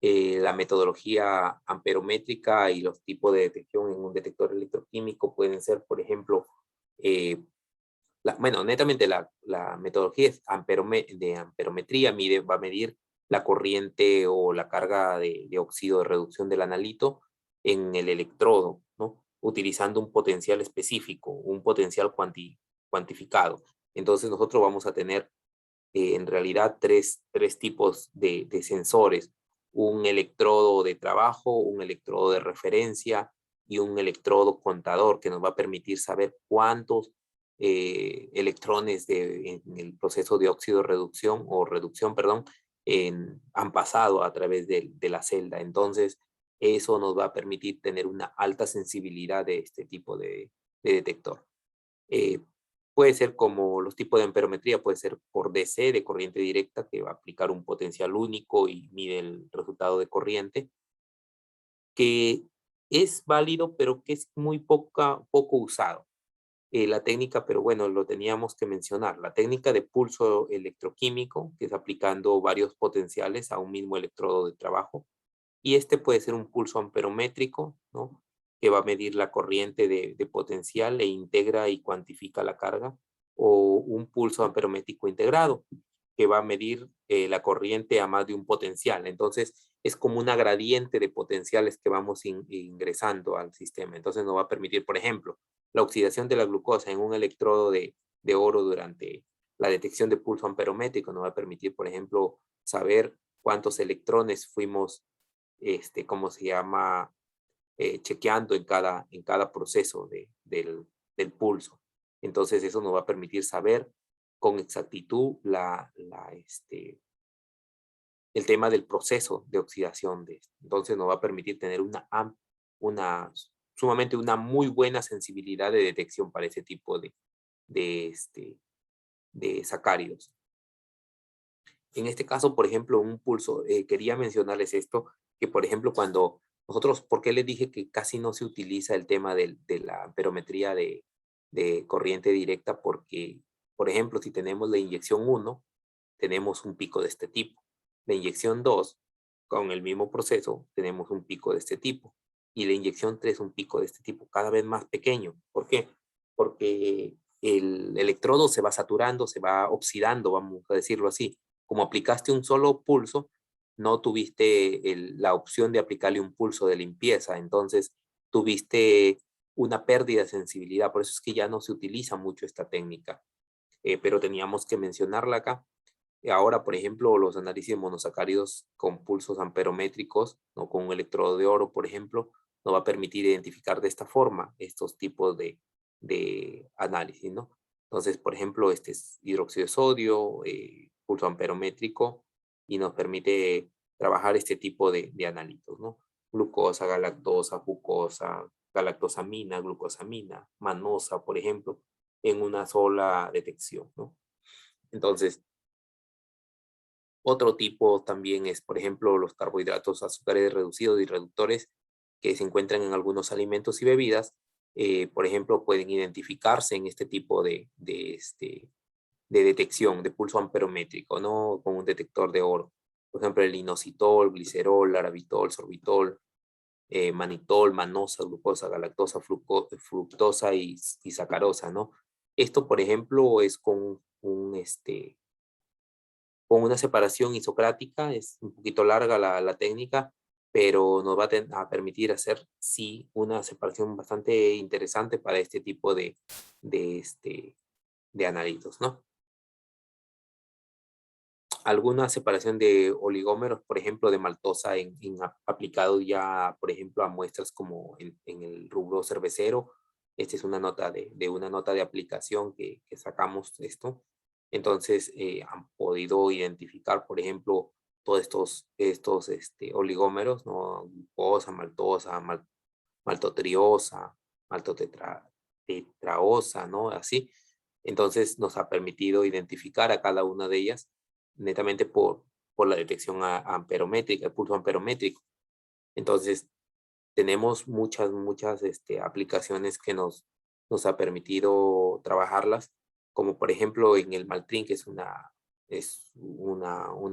la metodología amperométrica y los tipos de detección en un detector electroquímico pueden ser, por ejemplo, bueno, netamente la metodología es de amperometría, va a medir la corriente o la carga de óxido de reducción del analito en el electrodo, ¿no? Utilizando un potencial específico, un potencial cuantificado. Entonces nosotros vamos a tener en realidad tres tipos de sensores: un electrodo de trabajo, un electrodo de referencia y un electrodo contador, que nos va a permitir saber cuántos electrones en el proceso de óxido reducción o reducción, perdón, han pasado a través de la celda. Entonces, eso nos va a permitir tener una alta sensibilidad de este tipo de detector. Puede ser como los tipos de amperometría, puede ser por DC, de corriente directa, que va a aplicar un potencial único y mide el resultado de corriente, que es válido, pero que es muy poco usado. La técnica, pero bueno, lo teníamos que mencionar, la técnica de pulso electroquímico, que es aplicando varios potenciales a un mismo electrodo de trabajo, y este puede ser un pulso amperométrico, ¿no? Que va a medir la corriente de potencial e integra y cuantifica la carga, o un pulso amperométrico integrado, que va a medir la corriente a más de un potencial. Entonces, es como una gradiente de potenciales que vamos ingresando al sistema. Entonces, nos va a permitir, por ejemplo, la oxidación de la glucosa en un electrodo de oro durante la detección de pulso amperométrico. Nos va a permitir, por ejemplo, saber cuántos electrones fuimos, ¿cómo se llama? Chequeando en cada proceso del pulso. Entonces, eso nos va a permitir saber con exactitud el tema del proceso de oxidación de esto. Entonces, nos va a permitir tener sumamente una muy buena sensibilidad de detección para ese tipo de sacáridos. En este caso, por ejemplo, un pulso, quería mencionarles esto, que por ejemplo, cuando nosotros, ¿por qué les dije que casi no se utiliza el tema de la amperometría de corriente directa? Porque, por ejemplo, si tenemos la inyección 1, tenemos un pico de este tipo. La inyección 2, con el mismo proceso, tenemos un pico de este tipo. Y la inyección 3, un pico de este tipo, cada vez más pequeño. ¿Por qué? Porque el electrodo se va saturando, se va oxidando, vamos a decirlo así. Como aplicaste un solo pulso, no tuviste la opción de aplicarle un pulso de limpieza, entonces tuviste una pérdida de sensibilidad. Por eso es que ya no se utiliza mucho esta técnica, pero teníamos que mencionarla acá. Ahora, por ejemplo, los análisis de monosacáridos con pulsos amperométricos, ¿no? Con un electrodo de oro, por ejemplo, nos va a permitir identificar de esta forma estos tipos de análisis, ¿no? Entonces, por ejemplo, este es hidróxido de sodio, pulso amperométrico, y nos permite trabajar este tipo de análitos, ¿no? Glucosa, galactosa, glucosa, galactosamina, glucosamina, manosa, por ejemplo, en una sola detección, ¿no? Entonces, otro tipo también es, por ejemplo, los carbohidratos, azúcares reducidos y reductores que se encuentran en algunos alimentos y bebidas. Por ejemplo, pueden identificarse en este tipo de detección de pulso amperométrico, ¿no? Con un detector de oro. Por ejemplo, el inositol, glicerol, arabitol, sorbitol, manitol, manosa, glucosa, galactosa, fructosa y sacarosa, ¿no? Esto, por ejemplo, es con una separación isocrática. Es un poquito larga la técnica, pero nos va a permitir hacer, sí, una separación bastante interesante para este tipo de, este, de analitos, ¿no? Alguna separación de oligómeros, por ejemplo, de maltosa aplicado ya, por ejemplo, a muestras como en el rubro cervecero. Esta es una nota de una nota de aplicación que sacamos esto. Entonces, han podido identificar, por ejemplo, todos estos oligómeros, ¿no? Glucosa, maltosa, maltotriosa, maltotetraosa, ¿no? Así. Entonces, nos ha permitido identificar a cada una de ellas netamente por la detección amperométrica, el pulso amperométrico. Entonces, tenemos muchas aplicaciones que nos ha permitido trabajarlas, como por ejemplo en el Maltrin, que es una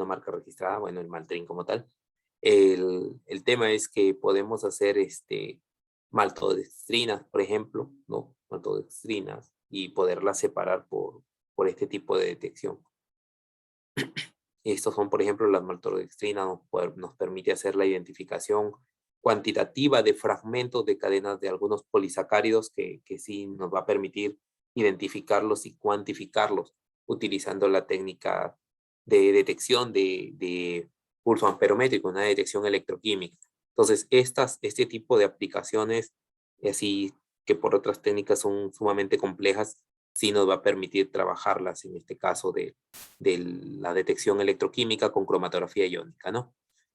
marca registrada, bueno, el Maltrin como tal. El tema es que podemos hacer maltodextrinas, por ejemplo, ¿no? Maltodextrinas y poderlas separar por este tipo de detección. Estos son, por ejemplo, las maltodextrinas, nos permite hacer la identificación cuantitativa de fragmentos de cadenas de algunos polisacáridos que sí nos va a permitir identificarlos y cuantificarlos utilizando la técnica de detección de pulso amperométrico, una detección electroquímica. Entonces, este tipo de aplicaciones, así que por otras técnicas son sumamente complejas, sí nos va a permitir trabajarlas en este caso de la detección electroquímica con cromatografía iónica, ¿no?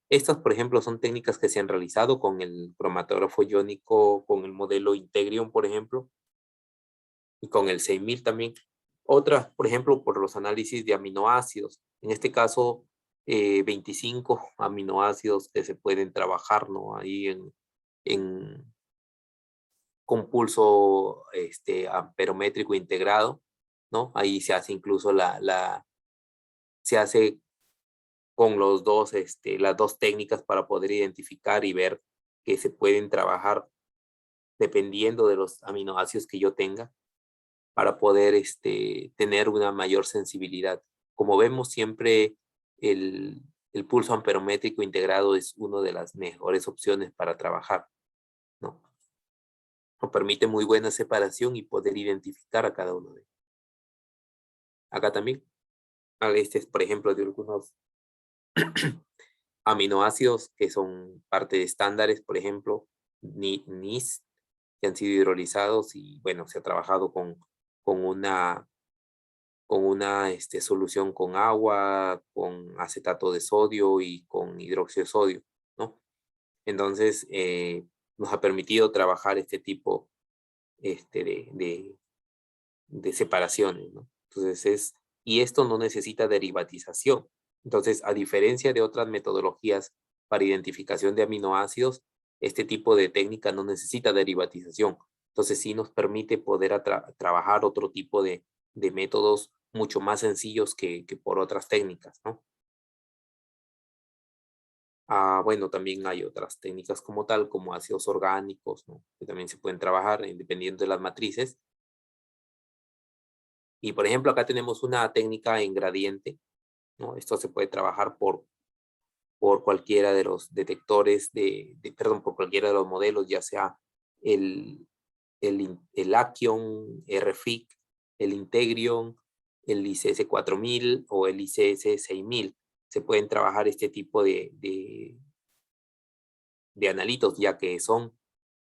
Estas, por ejemplo, son técnicas que se han realizado con el cromatógrafo iónico, con el modelo Integrion, por ejemplo, y con el 6000 también. Otras, por ejemplo, por los análisis de aminoácidos. En este caso, 25 aminoácidos que se pueden trabajar, ¿no? Ahí con pulso amperométrico integrado, ¿no? Ahí se hace incluso se hace con las dos técnicas para poder identificar y ver que se pueden trabajar dependiendo de los aminoácidos que yo tenga para poder tener una mayor sensibilidad. Como vemos, siempre el pulso amperométrico integrado es una de las mejores opciones para trabajar, ¿no? Nos permite muy buena separación y poder identificar a cada uno de ellos. Acá también, este es, por ejemplo, de algunos aminoácidos que son parte de estándares, por ejemplo, NIS, que han sido hidrolizados y bueno, se ha trabajado con una solución con agua, con acetato de sodio y con hidróxido de sodio, ¿no? Entonces, nos ha permitido trabajar este tipo de separaciones, ¿no? Entonces, y esto no necesita derivatización. Entonces, a diferencia de otras metodologías para identificación de aminoácidos, este tipo de técnica no necesita derivatización. Entonces, sí nos permite poder trabajar otro tipo de métodos mucho más sencillos que por otras técnicas, ¿no? Bueno, también hay otras técnicas como tal, como ácidos orgánicos, ¿no? Que también se pueden trabajar dependiendo de las matrices. Y por ejemplo, acá tenemos una técnica en gradiente, ¿no? Esto se puede trabajar por cualquiera de los detectores perdón, por cualquiera de los modelos, ya sea el Axion RFIC, el Integrion, el ICS 4000 o el ICS 6000. Se pueden trabajar este tipo de analitos, ya que son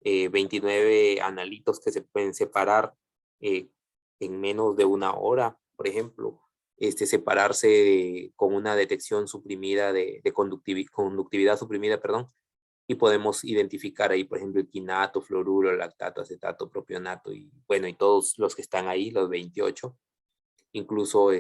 29 analitos que se pueden separar en menos de una hora, por ejemplo, separarse con una detección suprimida de conductividad suprimida, perdón, y podemos identificar ahí, por ejemplo, el quinato, fluoruro, lactato, acetato, propionato, y bueno, y todos los que están ahí, los 28, incluso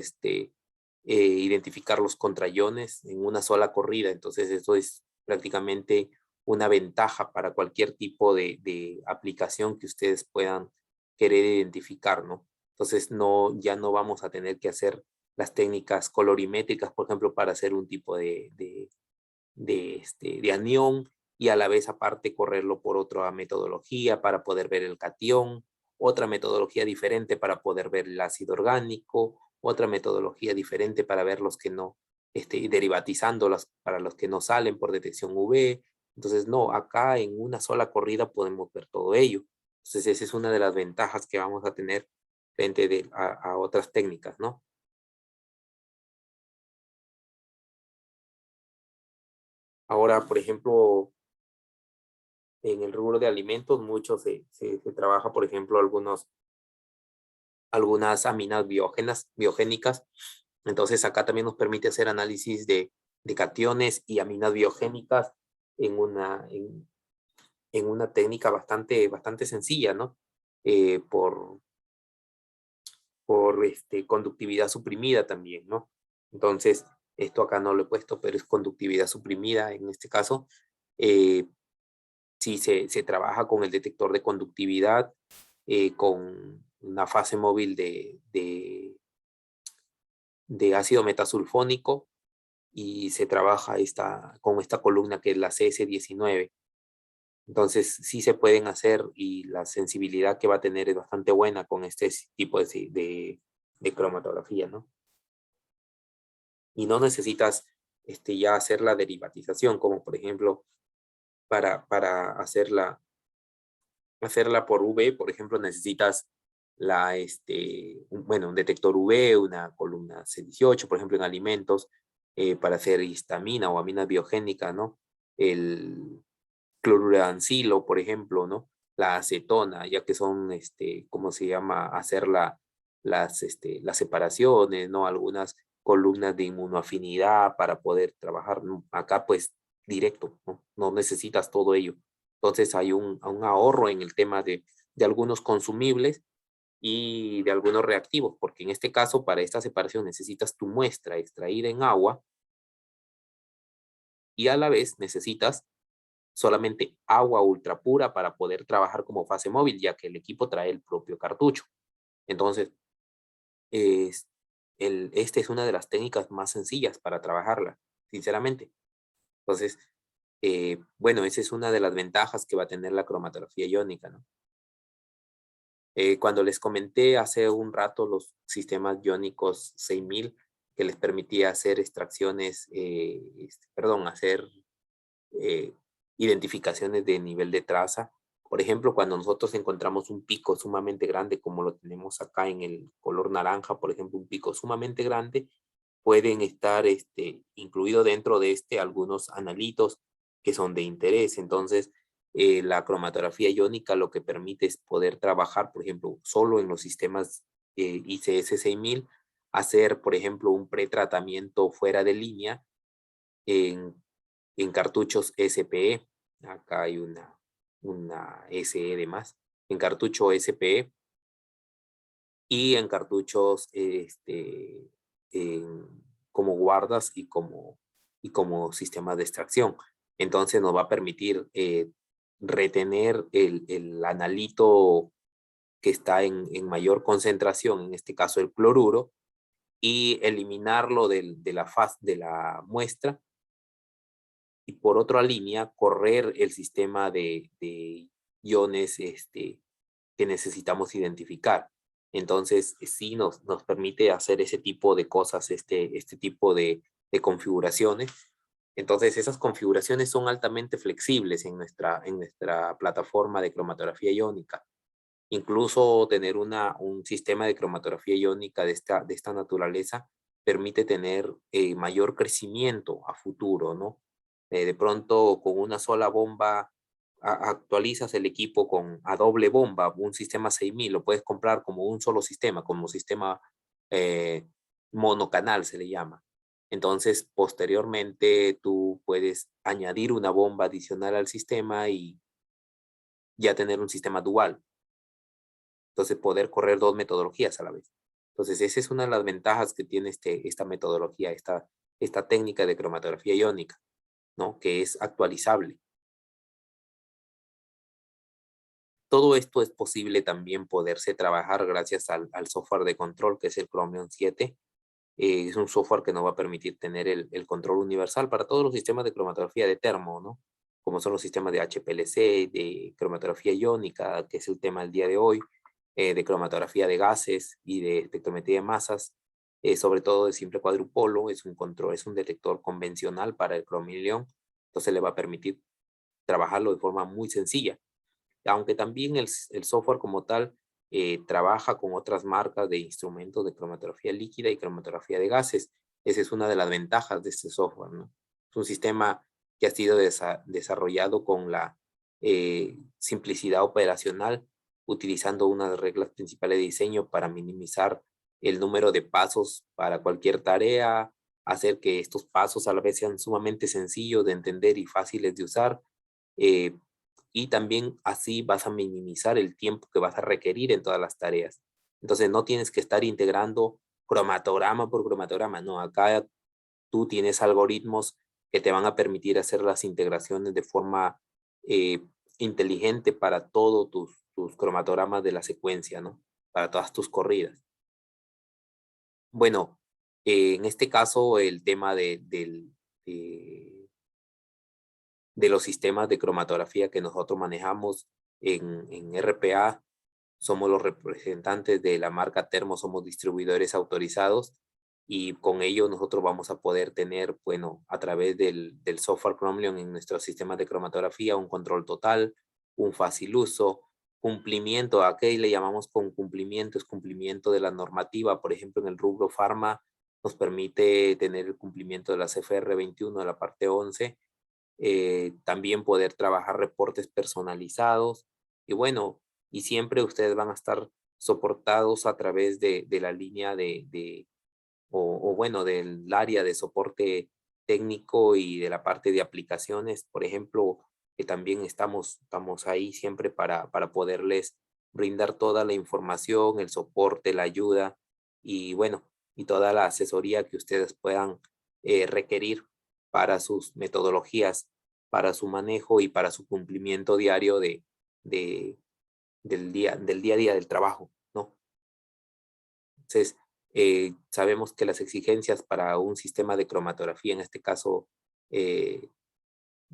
identificar los contrayones en una sola corrida. Entonces, eso es prácticamente una ventaja para cualquier tipo de aplicación que ustedes puedan querer identificar, ¿no? Entonces, ya no vamos a tener que hacer las técnicas colorimétricas, por ejemplo, para hacer un tipo de anión y a la vez aparte correrlo por otra metodología para poder ver el catión, otra metodología diferente para poder ver el ácido orgánico, otra metodología diferente para ver los que no, derivatizándolas para los que no salen por detección UV. Entonces, no, acá en una sola corrida podemos ver todo ello. Entonces, esa es una de las ventajas que vamos a tener frente a otras técnicas, ¿no? Ahora, por ejemplo, en el rubro de alimentos, mucho se trabaja, por ejemplo, algunas aminas biogénicas. Entonces, acá también nos permite hacer análisis de cationes y aminas biogénicas en una técnica bastante sencilla, ¿no? Por conductividad suprimida también, ¿no? Entonces, esto acá no lo he puesto, pero es conductividad suprimida en este caso. Sí, se trabaja con el detector de conductividad, con una fase móvil de ácido metasulfónico y se trabaja con esta columna que es la CS19. Entonces sí se pueden hacer y la sensibilidad que va a tener es bastante buena con este tipo de cromatografía, ¿no? Y no necesitas ya hacer la derivatización, como por ejemplo, para hacerla por UV, por ejemplo, necesitas un detector UV, una columna C18, por ejemplo, en alimentos, para hacer histamina o aminas biogénicas, ¿no? El cloruro de ancilo, por ejemplo, ¿no? La acetona, ya que son, ¿cómo se llama? Hacer las separaciones, ¿no? Algunas columnas de inmunoafinidad para poder trabajar, ¿no? Acá, pues, directo, ¿no? No necesitas todo ello. Entonces, hay un ahorro en el tema de algunos consumibles y de algunos reactivos, porque en este caso, para esta separación necesitas tu muestra extraída en agua y a la vez necesitas solamente agua ultra pura para poder trabajar como fase móvil, ya que el equipo trae el propio cartucho. Entonces, es, esta es una de las técnicas más sencillas para trabajarla, sinceramente. Entonces, bueno, esa es una de las ventajas que va a tener la cromatografía iónica, ¿no? Cuando les comenté hace un rato los sistemas iónicos 6000 que les permitía hacer extracciones, hacer eh, identificaciones de nivel de traza. Por ejemplo, cuando nosotros encontramos un pico sumamente grande, como lo tenemos acá en el color naranja, por ejemplo, un pico sumamente grande, pueden estar incluido dentro de algunos analitos que son de interés. Entonces, la cromatografía iónica lo que permite es poder trabajar, por ejemplo, solo en los sistemas ICS 6000, hacer, por ejemplo, un pretratamiento fuera de línea en cartuchos SPE. Acá hay una SE de más. En cartucho SPE y en cartuchos como guardas y como sistemas de extracción. Entonces nos va a permitir retener el analito que está en mayor concentración, en este caso el cloruro, y eliminarlo de la faz de la muestra, y por otra línea correr el sistema de iones que necesitamos identificar. Entonces, sí nos permite hacer ese tipo de cosas, este tipo de configuraciones. Entonces, esas configuraciones son altamente flexibles en nuestra plataforma de cromatografía iónica. Incluso tener un sistema de cromatografía iónica de esta naturaleza permite tener mayor crecimiento a futuro, ¿no? De pronto, con una sola bomba, actualizas el equipo a doble bomba, un sistema 6000, lo puedes comprar como un solo sistema, como sistema eh, monocanal se le llama. Entonces, posteriormente, tú puedes añadir una bomba adicional al sistema y ya tener un sistema dual. Entonces, poder correr dos metodologías a la vez. Entonces, esa es una de las ventajas que tiene esta metodología, esta técnica de cromatografía iónica, ¿no? Que es actualizable. Todo esto es posible también poderse trabajar gracias al software de control que es el Chromium 7. Es un software que nos va a permitir tener el control universal para todos los sistemas de cromatografía de termo, ¿no? Como son los sistemas de HPLC, de cromatografía iónica, que es el tema del día de hoy, de cromatografía de gases y de espectrometría de masas, sobre todo de simple cuadrupolo. Es un detector convencional para el cromilión, entonces le va a permitir trabajarlo de forma muy sencilla, aunque también el software como tal trabaja con otras marcas de instrumentos de cromatografía líquida y cromatografía de gases. Esa es una de las ventajas de este software, ¿no? Es un sistema que ha sido desarrollado con la simplicidad operacional, utilizando unas reglas principales de diseño para minimizar el número de pasos para cualquier tarea, hacer que estos pasos a la vez sean sumamente sencillos de entender y fáciles de usar. eh, y también así vas a minimizar el tiempo que vas a requerir en todas las tareas. Entonces no tienes que estar integrando cromatograma por cromatograma, no, acá tú tienes algoritmos que te van a permitir hacer las integraciones de forma eh, inteligente para todos tus cromatogramas de la secuencia, ¿no? Para todas tus corridas. Bueno, en este caso el tema de de los sistemas de cromatografía que nosotros manejamos en RPA. Somos los representantes de la marca Thermo, somos distribuidores autorizados y con ello nosotros vamos a poder tener, bueno, a través del software Chromium en nuestros sistemas de cromatografía, un control total, un fácil uso, cumplimiento, ¿a qué le llamamos con cumplimiento? Es cumplimiento de la normativa, por ejemplo, en el rubro farma nos permite tener el cumplimiento de la CFR 21 de la parte 11, también poder trabajar reportes personalizados y bueno, y siempre ustedes van a estar soportados a través de la línea o bueno, del área de soporte técnico y de la parte de aplicaciones, por ejemplo, que también estamos ahí siempre para poderles brindar toda la información, el soporte, la ayuda y bueno, y toda la asesoría que ustedes puedan requerir para sus metodologías, para su manejo y para su cumplimiento diario de, del día a día del trabajo, ¿no? Entonces, sabemos que las exigencias para un sistema de cromatografía, en este caso de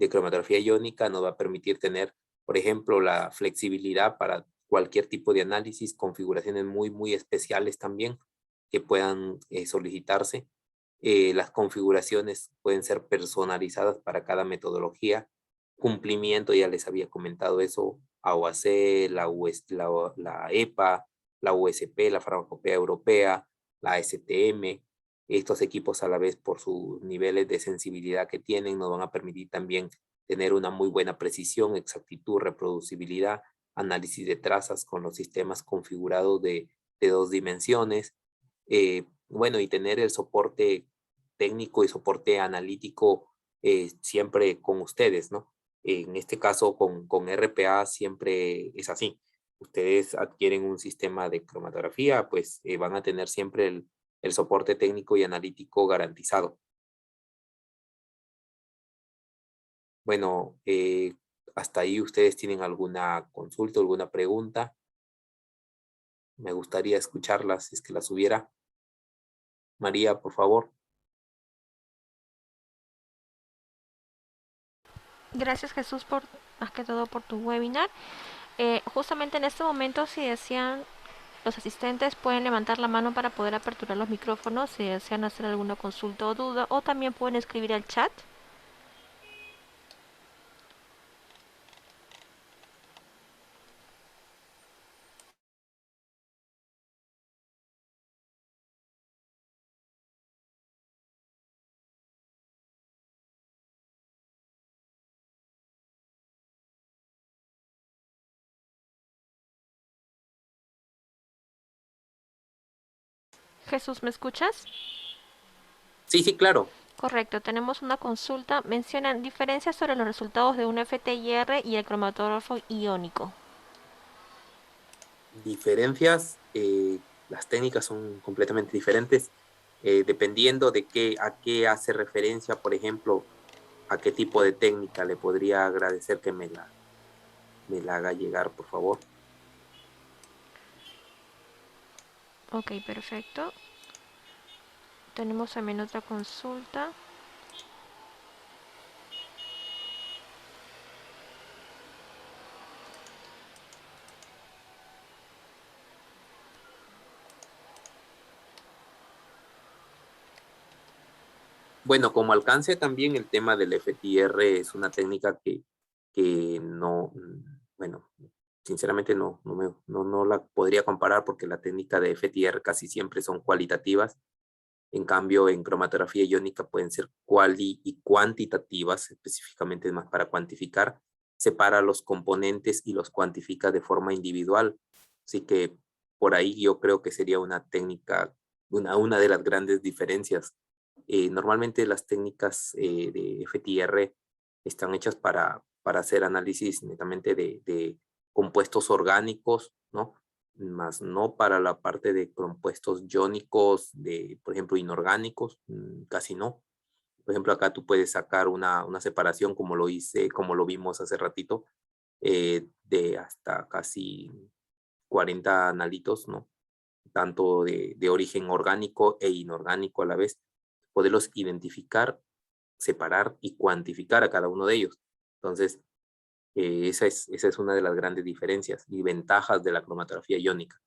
cromatografía iónica, nos va a permitir tener, por ejemplo, la flexibilidad para cualquier tipo de análisis, configuraciones muy especiales también que puedan solicitarse. Las configuraciones pueden ser personalizadas para cada metodología. Cumplimiento, ya les había comentado eso, AOAC, la EPA, la USP, la Farmacopea Europea, la STM. Estos equipos a la vez por sus niveles de sensibilidad que tienen nos van a permitir también tener una muy buena precisión, exactitud, reproducibilidad, análisis de trazas con los sistemas configurados de 2 dimensiones. Bueno, y tener el soporte técnico y soporte analítico siempre con ustedes, ¿no? En este caso con RPA siempre es así. Ustedes adquieren un sistema de cromatografía, pues van a tener siempre el soporte técnico y analítico garantizado. Bueno, hasta ahí ustedes tienen alguna consulta, alguna pregunta. Me gustaría escucharlas si es que las hubiera. María, por favor. Gracias Jesús por, más que todo, por tu webinar. Justamente en este momento, si desean, los asistentes pueden levantar la mano para poder aperturar los micrófonos si desean hacer alguna consulta o duda, o también pueden escribir al chat. Jesús, ¿me escuchas? Sí, sí, claro. Correcto, tenemos una consulta. Mencionan diferencias sobre los resultados de un FTIR y el cromatógrafo iónico. Diferencias, las técnicas son completamente diferentes, dependiendo de a qué hace referencia, por ejemplo, a qué tipo de técnica. Le podría agradecer que me la haga llegar, por favor. Ok, perfecto. Tenemos también otra consulta. Bueno, como alcance también el tema del FTR es una técnica que no, bueno, sinceramente no la podría comparar porque la técnica de FTR casi siempre son cualitativas. En cambio, en cromatografía iónica pueden ser quali y cuantitativas, específicamente más para cuantificar. Separa los componentes y los cuantifica de forma individual. Así que por ahí yo creo que sería una técnica, una de las grandes diferencias. Normalmente las técnicas de FTR están hechas para hacer análisis netamente de compuestos orgánicos, ¿no? Más no para la parte de compuestos iónicos, por ejemplo, inorgánicos, casi no. Por ejemplo, acá tú puedes sacar una separación como como lo vimos hace ratito, de hasta casi 40 analitos, ¿no? Tanto de origen orgánico e inorgánico a la vez, poderlos identificar, separar y cuantificar a cada uno de ellos. Entonces, esa es una de las grandes diferencias y ventajas de la cromatografía iónica.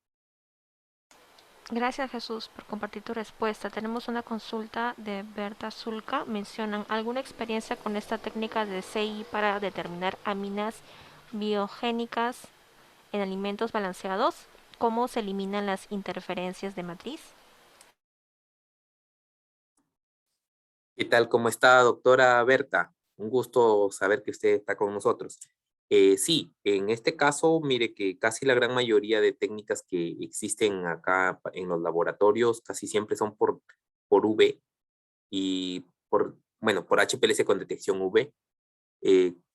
Gracias Jesús por compartir tu respuesta. Tenemos una consulta de Berta Zulka. Mencionan alguna experiencia con esta técnica de CI para determinar aminas biogénicas en alimentos balanceados. ¿Cómo se eliminan las interferencias de matriz? ¿Qué tal? ¿Cómo está, doctora Berta? Un gusto saber que usted está con nosotros. Sí, en este caso, mire que casi la gran mayoría de técnicas que existen acá en los laboratorios casi siempre son por UV y bueno, por HPLC con detección UV.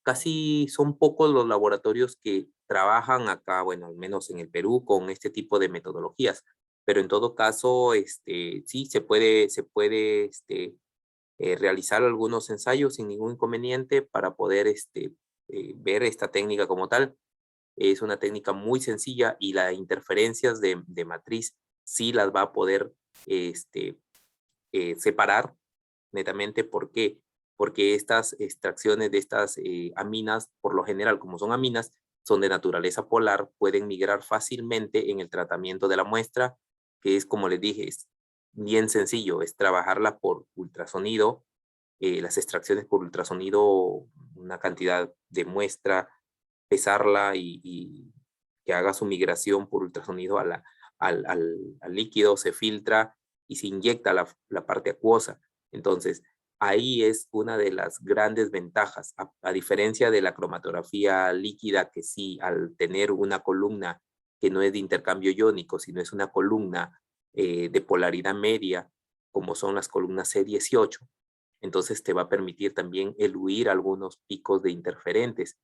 Casi son pocos los laboratorios que trabajan acá, bueno, al menos en el Perú, con este tipo de metodologías. Pero en todo caso, sí, se puede realizar algunos ensayos sin ningún inconveniente para poder ver esta técnica como tal. Es una técnica muy sencilla y las interferencias de matriz sí las va a poder este, separar netamente. ¿Por qué? Porque estas extracciones de estas aminas, por lo general, como son aminas, son de naturaleza polar, pueden migrar fácilmente en el tratamiento de la muestra, que es, como les dije, es bien sencillo, es trabajarla por ultrasonido, las extracciones por ultrasonido, una cantidad de muestra, pesarla y que haga su migración por ultrasonido al líquido, se filtra y se inyecta la parte acuosa. Entonces, ahí es una de las grandes ventajas, a diferencia de la cromatografía líquida, que sí, al tener una columna que no es de intercambio iónico, sino es una columna de polaridad media, como son las columnas C18, entonces te va a permitir también eludir algunos picos de interferentes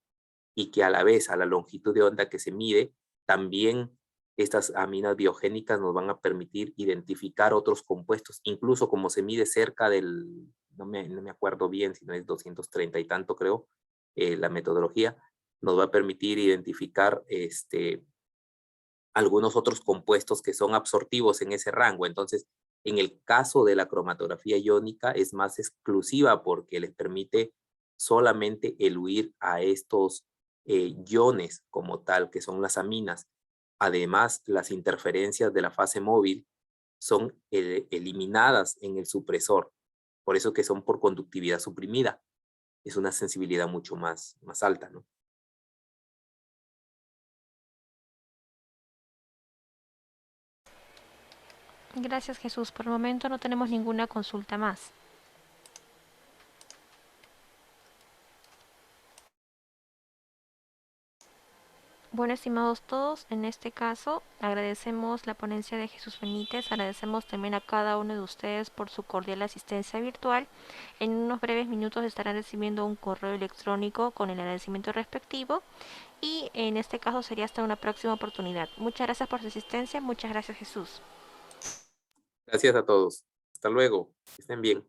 y que a la vez, a la longitud de onda que se mide, también estas aminas biogénicas nos van a permitir identificar otros compuestos, incluso como se mide cerca del, no me acuerdo bien, si no es 230 y tanto creo, la metodología, nos va a permitir identificar algunos otros compuestos que son absortivos en ese rango. Entonces, en el caso de la cromatografía iónica es más exclusiva porque les permite solamente eludir a estos iones como tal, que son las aminas. Además, las interferencias de la fase móvil son eliminadas en el supresor, por eso que son por conductividad suprimida. Es una sensibilidad mucho más alta, ¿no? Gracias Jesús. Por el momento no tenemos ninguna consulta más. Bueno, estimados todos, en este caso agradecemos la ponencia de Jesús Benítez, agradecemos también a cada uno de ustedes por su cordial asistencia virtual. En unos breves minutos estarán recibiendo un correo electrónico con el agradecimiento respectivo y en este caso sería hasta una próxima oportunidad. Muchas gracias por su asistencia, muchas gracias Jesús. Gracias a todos. Hasta luego. Que estén bien.